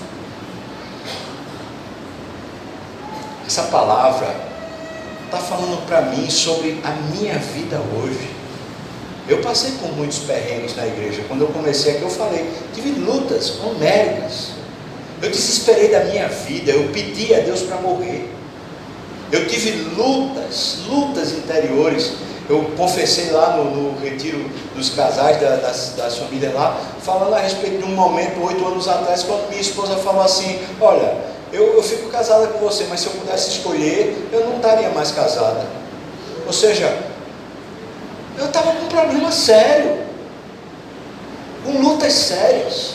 Essa palavra está falando para mim sobre a minha vida hoje. Eu passei por muitos perrengues na igreja. Quando eu comecei aqui, eu falei, tive lutas homéricas. Eu desesperei da minha vida, eu pedi a Deus para morrer. Eu tive lutas interiores. Eu confessei lá no retiro dos casais, das famílias lá, falando a respeito de um momento, 8 anos atrás, quando minha esposa falou assim, olha, eu fico casada com você, mas se eu pudesse escolher, eu não estaria mais casada. Ou seja, eu estava com um problema sério, com lutas sérias,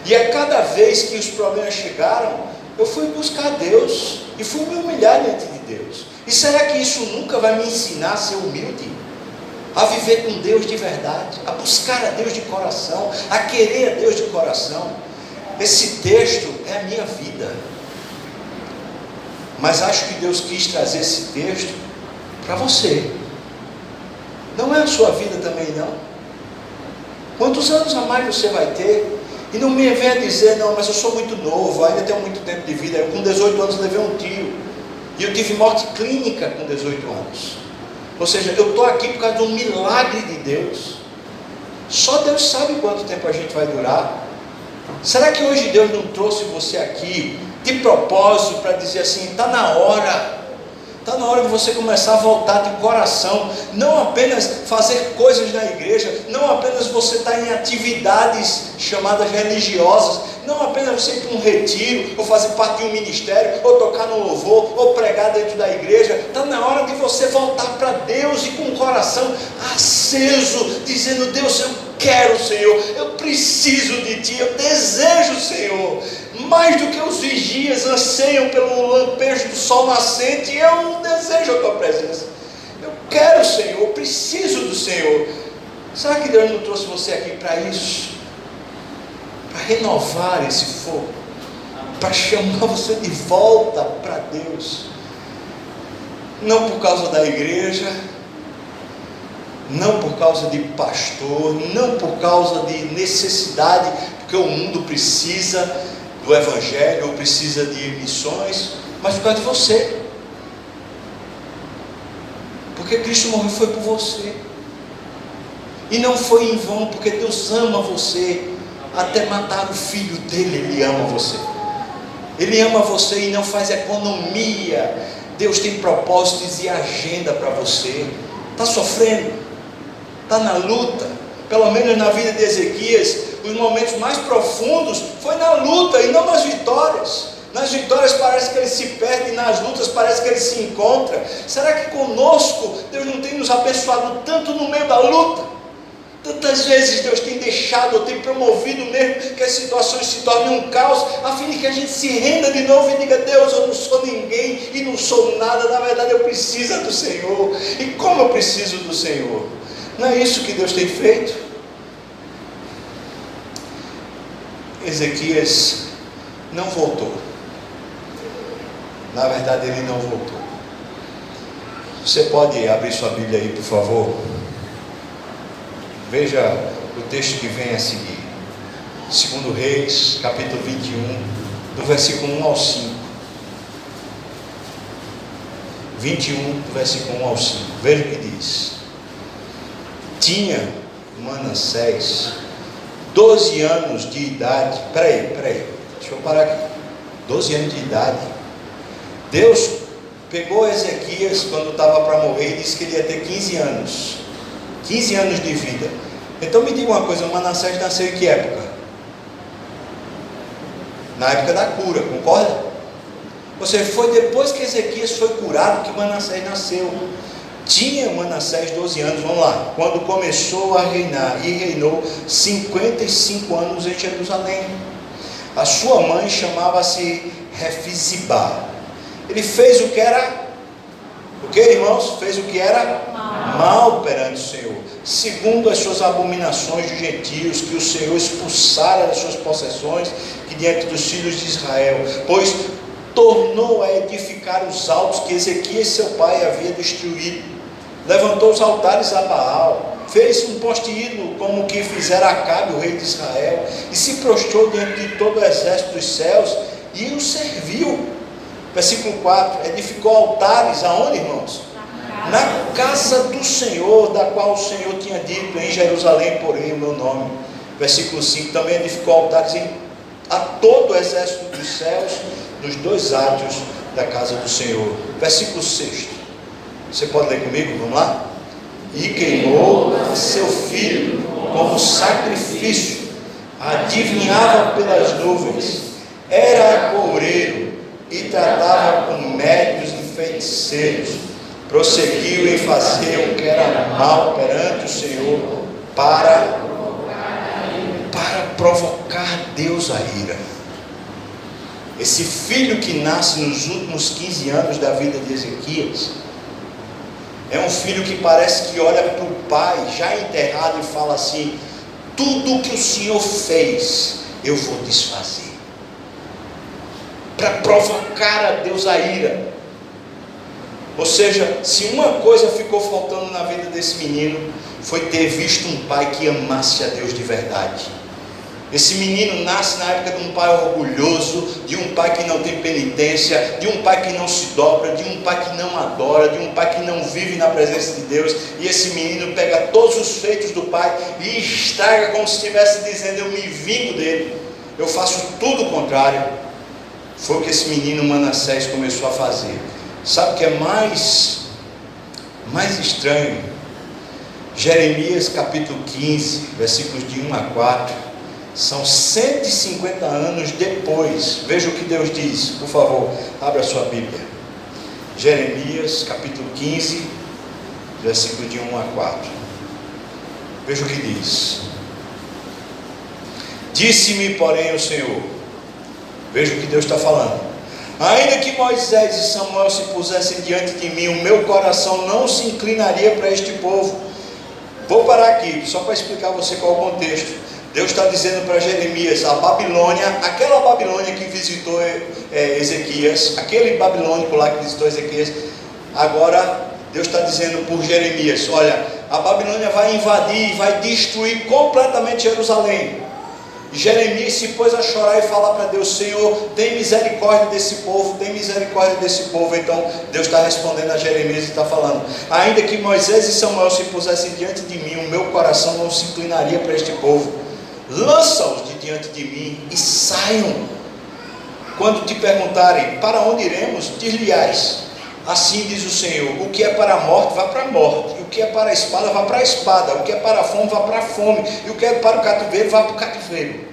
e a cada vez que os problemas chegaram, eu fui buscar Deus, e fui me humilhar diante de Deus. E será que isso nunca vai me ensinar a ser humilde? A viver com Deus de verdade, a buscar a Deus de coração, a querer a Deus de coração? Esse texto é a minha vida, mas acho que Deus quis trazer esse texto para você. Não é a sua vida também não? Quantos anos a mais você vai ter? E não me venha dizer, não, mas eu sou muito novo, ainda tenho muito tempo de vida. Eu, com 18 anos levei um tiro, e eu tive morte clínica com 18 anos. Ou seja, eu estou aqui por causa de um milagre de Deus. Só Deus sabe quanto tempo a gente vai durar. Será que hoje Deus não trouxe você aqui de propósito para dizer assim, está na hora de você começar a voltar de coração, não apenas fazer coisas na igreja, não apenas você estar em atividades chamadas religiosas, não apenas você ir para um retiro, ou fazer parte de um ministério, ou tocar no louvor, ou pregar dentro da igreja. Está na hora de você voltar para Deus e com o coração aceso, dizendo, Deus, eu quero, Senhor, eu preciso de Ti, eu desejo, Senhor, mais do que os vigias anseiam pelo lampejo do sol nascente, eu desejo a Tua presença, eu quero, Senhor, eu preciso do Senhor. Será que Deus não trouxe você aqui para isso? Para renovar esse fogo, para chamar você de volta para Deus, não por causa da igreja, não por causa de pastor, não por causa de necessidade, porque o mundo precisa do evangelho, ou precisa de missões, mas por causa de você, porque Cristo morreu foi por você, e não foi em vão, porque Deus ama você, até matar o filho dele, Ele ama você, Ele ama você e não faz economia. Deus tem propósitos e agenda para você. Está sofrendo? Está na luta? Pelo menos na vida de Ezequias, os momentos mais profundos foi na luta e não nas vitórias. Nas vitórias parece que ele se perde, nas lutas parece que ele se encontra. Será que conosco Deus não tem nos abençoado tanto no meio da luta? Tantas vezes Deus tem deixado, ou tem promovido mesmo que as situações se tornem um caos, a fim de que a gente se renda de novo e diga, Deus, eu não sou ninguém e não sou nada, na verdade eu preciso do Senhor. E como eu preciso do Senhor? Não é isso que Deus tem feito? Ezequias não voltou. Na verdade ele não voltou. Você pode abrir sua Bíblia aí, por favor? Veja o texto que vem a seguir. 2 Reis, capítulo 21, do versículo 1 ao 5. 21, do versículo 1 ao 5. Veja o que diz. Tinha Manassés 12 anos de idade. Peraí, deixa eu parar aqui. 12 anos de idade. Deus pegou Ezequias quando estava para morrer e disse que ele ia ter 15 anos. 15 anos de vida. Então me diga uma coisa, Manassés nasceu em que época? Na época da cura, concorda? Ou seja, foi depois que Ezequias foi curado que Manassés nasceu. Tinha Manassés 12 anos, vamos lá, quando começou a reinar, e reinou 55 anos em Jerusalém. A sua mãe chamava-se Refizibá. Ele fez o que era, o que, irmãos? Fez o que era mal perante o Senhor, segundo as suas abominações dos gentios, que o Senhor expulsara das suas possessões, que diante dos filhos de Israel, pois tornou a edificar os altos que Ezequias seu pai havia destruído. Levantou os altares a Baal, fez um poste ídolo como o que fizera Acabe, o rei de Israel, e se prostrou diante de todo o exército dos céus e o serviu. Versículo 4, edificou altares, aonde, irmãos? Na casa do Senhor, da qual o Senhor tinha dito, em Jerusalém porém o meu nome. Versículo 5, também edificou altares a todo o exército dos céus, nos dois átrios da casa do Senhor. Versículo 6, você pode ler comigo? Vamos lá? E queimou seu filho como sacrifício, adivinhava pelas nuvens, era coureiro e tratava com médios e feiticeiros, prosseguiu em fazer o que era mal perante o Senhor, para provocar Deus a ira. Esse filho que nasce nos últimos 15 anos da vida de Ezequias, é um filho que parece que olha para o pai já enterrado e fala assim: tudo que o Senhor fez eu vou desfazer, para provocar a Deus a ira. Ou seja, se uma coisa ficou faltando na vida desse menino, foi ter visto um pai que amasse a Deus de verdade. Esse menino nasce na época de um pai orgulhoso, de um pai que não tem penitência, de um pai que não se dobra, de um pai que não adora, de um pai que não vive na presença de Deus. E esse menino pega todos os feitos do pai e estraga, como se estivesse dizendo: eu me vingo dele, eu faço tudo o contrário. Foi o que esse menino Manassés começou a fazer. Sabe o que é mais estranho? Jeremias capítulo 15, versículos de 1 a 4. São 150 anos depois. Veja o que Deus diz. Por favor, abra a sua Bíblia. Jeremias capítulo 15, versículo de 1 a 4. Veja o que diz. Disse-me, porém, o Senhor. Veja o que Deus está falando. Ainda que Moisés e Samuel se pusessem diante de mim, o meu coração não se inclinaria para este povo. Vou parar aqui, só para explicar a você qual é o contexto. Deus está dizendo para Jeremias: a Babilônia, aquela Babilônia que visitou Ezequias, aquele babilônico lá que visitou Ezequias, agora Deus está dizendo por Jeremias: olha, a Babilônia vai invadir, vai destruir completamente Jerusalém. E Jeremias se pôs a chorar e falar para Deus: Senhor, tem misericórdia desse povo, tem misericórdia desse povo. Então Deus está respondendo a Jeremias e está falando: ainda que Moisés e Samuel se pusessem diante de mim, o meu coração não se inclinaria para este povo. Lança-os de diante de mim e saiam. Quando te perguntarem: para onde iremos? Dir-lhe-ás: assim diz o Senhor, o que é para a morte, vá para a morte, e o que é para a espada, vá para a espada, o que é para a fome, vá para a fome, e o que é para o cativeiro, vá para o cativeiro.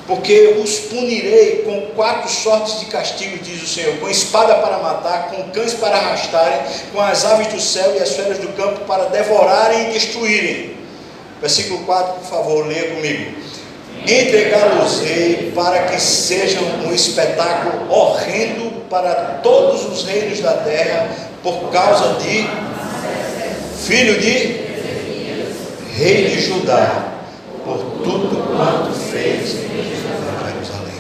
Porque os punirei com 4 sortes de castigo, diz o Senhor: com espada para matar, com cães para arrastarem, com as aves do céu e as feras do campo para devorarem e destruírem. Versículo 4, por favor, leia comigo. Entregá-los-ei para que sejam um espetáculo horrendo para todos os reinos da terra, por causa de filho de rei de Judá, por tudo quanto fez em Jerusalém.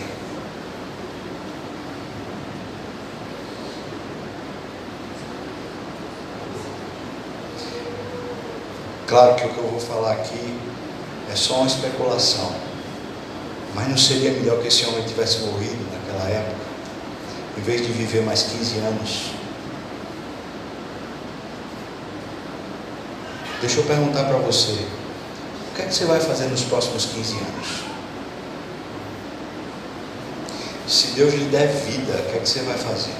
Claro que o que eu vou falar aqui é só uma especulação, mas não seria melhor que esse homem tivesse morrido naquela época, em vez de viver mais 15 anos? Deixa eu perguntar para você: o que é que você vai fazer nos próximos 15 anos? Se Deus lhe der vida, o que é que você vai fazer?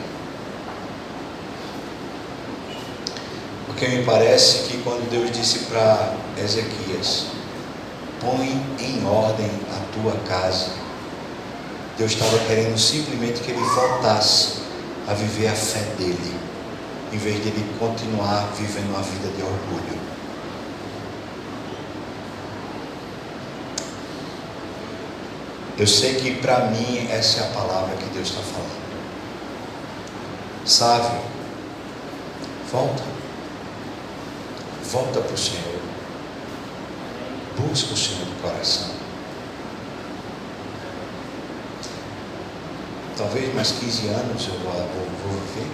Porque me parece que quando Deus disse para Ezequias: põe em ordem a tua casa. Deus estava querendo simplesmente que ele voltasse a viver a fé dele, em vez de ele continuar vivendo uma vida de orgulho. Eu sei que para mim essa é a palavra que Deus está falando. Sabe? Volta para o Senhor. Busca o Senhor do coração. Talvez mais 15 anos eu vou viver.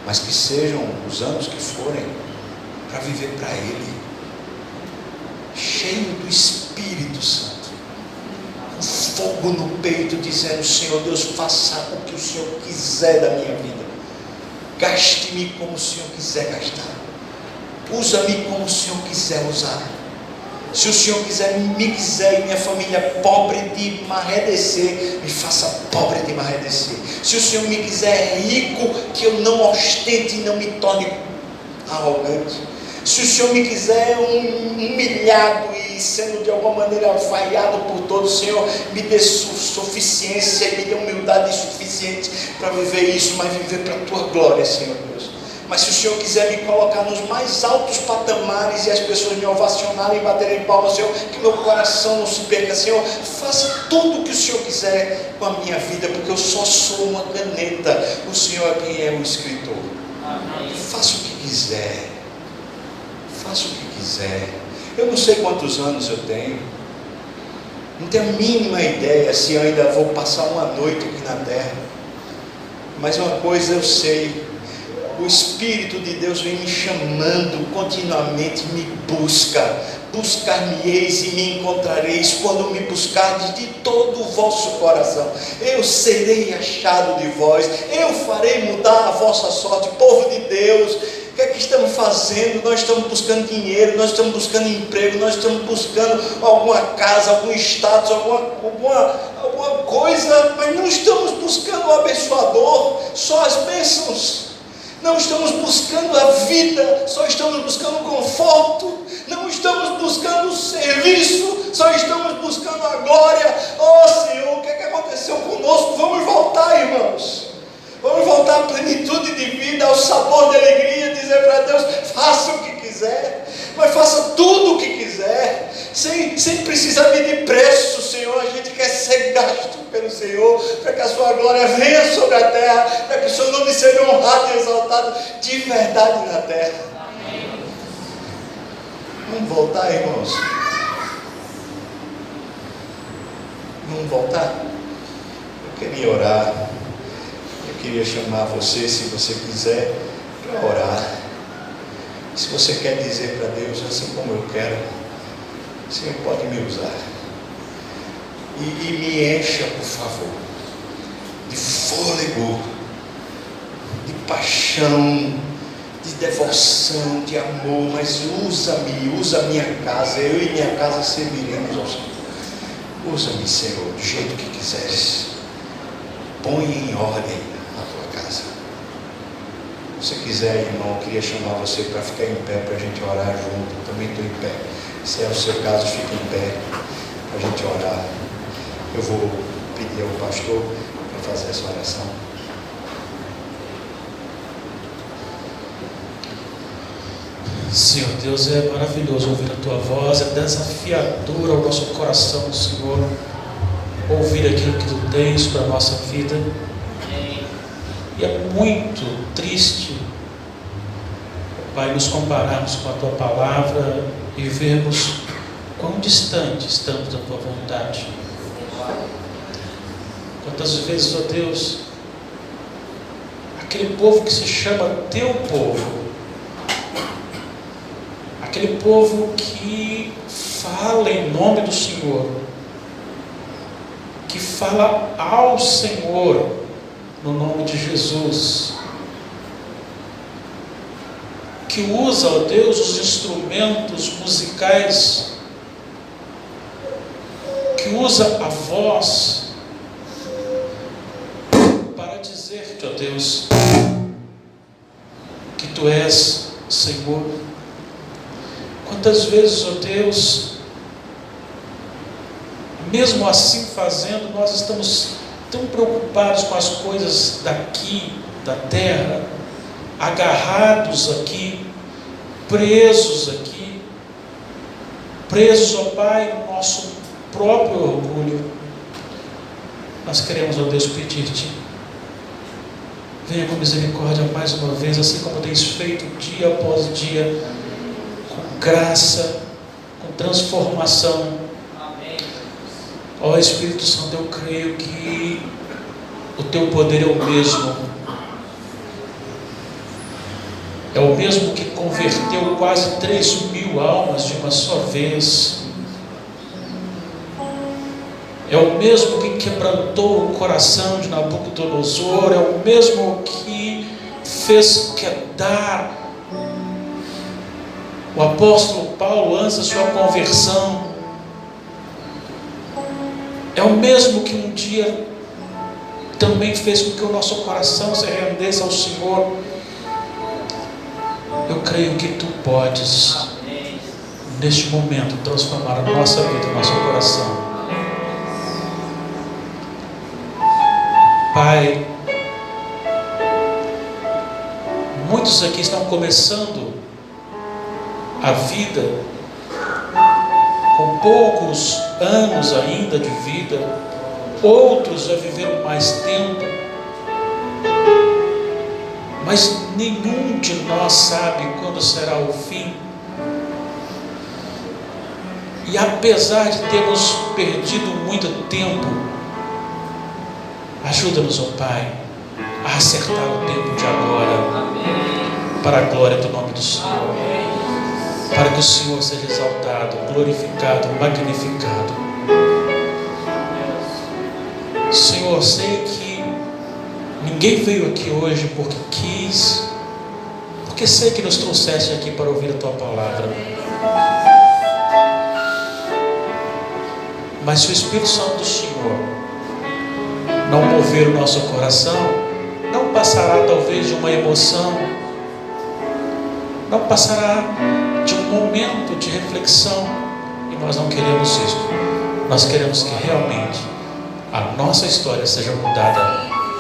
Mas que sejam os anos que forem para viver para Ele, cheio do Espírito Santo, com fogo no peito, dizendo: Senhor Deus, faça o que o Senhor quiser da minha vida. Gaste-me como o Senhor quiser gastar. Usa-me como o Senhor quiser usar. Se o Senhor me quiser e minha família pobre de marredecer, me faça pobre de marredecer. Se o Senhor me quiser rico, que eu não ostente e não me torne arrogante. Se o Senhor me quiser humilhado e sendo de alguma maneira vaiado por todos, Senhor, me dê suficiência e me dê humildade suficiente para viver isso, mas viver para a tua glória, Senhor Deus. Mas se o Senhor quiser me colocar nos mais altos patamares e as pessoas me ovacionarem e baterem palmas, Senhor, que meu coração não se perca, Senhor, faça tudo o que o Senhor quiser com a minha vida, porque eu só sou uma caneta, o Senhor é quem é o escritor. Amém. Faça o que quiser, faça o que quiser. Eu não sei quantos anos eu tenho, não tenho a mínima ideia se eu ainda vou passar uma noite aqui na terra, mas uma coisa eu sei: o Espírito de Deus vem me chamando continuamente. Me buscar-me-eis e me encontrareis quando me buscardes de todo o vosso coração. Eu serei achado de vós, eu farei mudar a vossa sorte. Povo de Deus, o que é que estamos fazendo? Nós estamos buscando dinheiro, nós estamos buscando emprego, nós estamos buscando alguma casa, algum status, alguma coisa, mas não estamos buscando o abençoador, só as bênçãos. Não estamos buscando a vida, só estamos buscando conforto. Não estamos buscando o serviço, só estamos buscando a glória. Oh Senhor, o que é que aconteceu conosco? Vamos voltar, irmãos. Vamos voltar à plenitude de vida, ao sabor de alegria, dizer para Deus: faça o que quiser, mas faça tudo o que quiser, sem precisar medir preço, Senhor. A gente quer ser gasto pelo Senhor, para que a sua glória venha sobre a terra, para que o seu nome seja honrado e exaltado de verdade na terra. Amém. Vamos voltar, irmãos? Vamos voltar? Eu queria orar. Eu queria chamar você, se você quiser, para orar. Se você quer dizer para Deus: assim como eu quero, o Senhor pode me usar. E me encha, por favor, de fôlego, de paixão, de devoção, de amor. Mas usa-me, usa a minha casa. Eu e minha casa serviremos ao Senhor. Usa-me, Senhor, do jeito que quiseres. Põe em ordem a tua casa. Se você quiser, irmão, eu queria chamar você para ficar em pé, para a gente orar junto. Eu também estou em pé. Se é o seu caso, fique em pé para a gente orar. Eu vou pedir ao pastor para fazer essa oração. Senhor Deus, é maravilhoso ouvir a tua voz, é desafiador ao nosso coração, Senhor, ouvir aquilo que tu tens para a nossa vida. E é muito triste, Pai, nos compararmos com a tua palavra e vermos quão distante estamos da tua vontade. Quantas vezes, ó Deus, aquele povo que se chama teu povo, aquele povo que fala em nome do Senhor, que fala ao Senhor no nome de Jesus, que usa, ó Deus, os instrumentos musicais, que usa a voz para dizer-te, ó Deus, que tu és Senhor. Quantas vezes, ó Deus, mesmo assim fazendo, nós estamos tão preocupados com as coisas daqui, da terra, agarrados aqui, presos, ó Pai, no nosso próprio orgulho. Nós queremos, ó Deus, pedir-te, venha com misericórdia mais uma vez, assim como tens feito dia após dia, com graça, com transformação. Ó Espírito Santo, eu creio que o teu poder é o mesmo. É o mesmo que converteu quase 3.000 almas de uma só vez. É o mesmo que quebrantou o coração de Nabucodonosor. É o mesmo que fez quedar o apóstolo Paulo antes da sua conversão. É o mesmo que um dia também fez com que o nosso coração se rendesse ao Senhor. Eu creio que tu podes, neste momento, transformar a nossa vida, o nosso coração. Pai, muitos aqui estão começando a vida com poucos anos ainda de vida, outros já viveram mais tempo, mas nenhum de nós sabe quando será o fim. E apesar de termos perdido muito tempo, ajuda-nos, ó Pai, a acertar o tempo de agora, para a glória do nome do Senhor, para que o Senhor seja exaltado, glorificado, magnificado. Senhor, sei que ninguém veio aqui hoje porque quis, porque sei que nos trouxeste aqui para ouvir a Tua palavra. Mas se o Espírito Santo do Senhor não mover o nosso coração, não passará talvez de uma emoção, não passará de um momento de reflexão, e nós não queremos isso. Nós queremos que realmente a nossa história seja mudada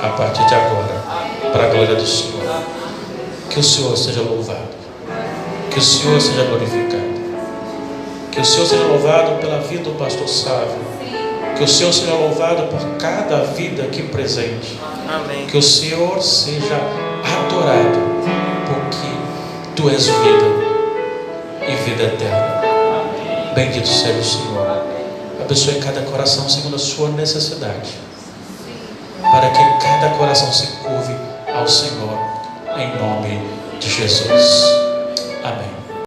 a partir de agora, para a glória do Senhor. Que o Senhor seja louvado, que o Senhor seja glorificado, que o Senhor seja louvado pela vida do pastor Sávio, que o Senhor seja louvado por cada vida aqui presente. Amém. Que o Senhor seja adorado, porque Tu és vida e vida eterna. Amém. Bendito seja o Senhor. Amém. Abençoe cada coração segundo a sua necessidade, para que cada coração se curve ao Senhor, em nome de Jesus.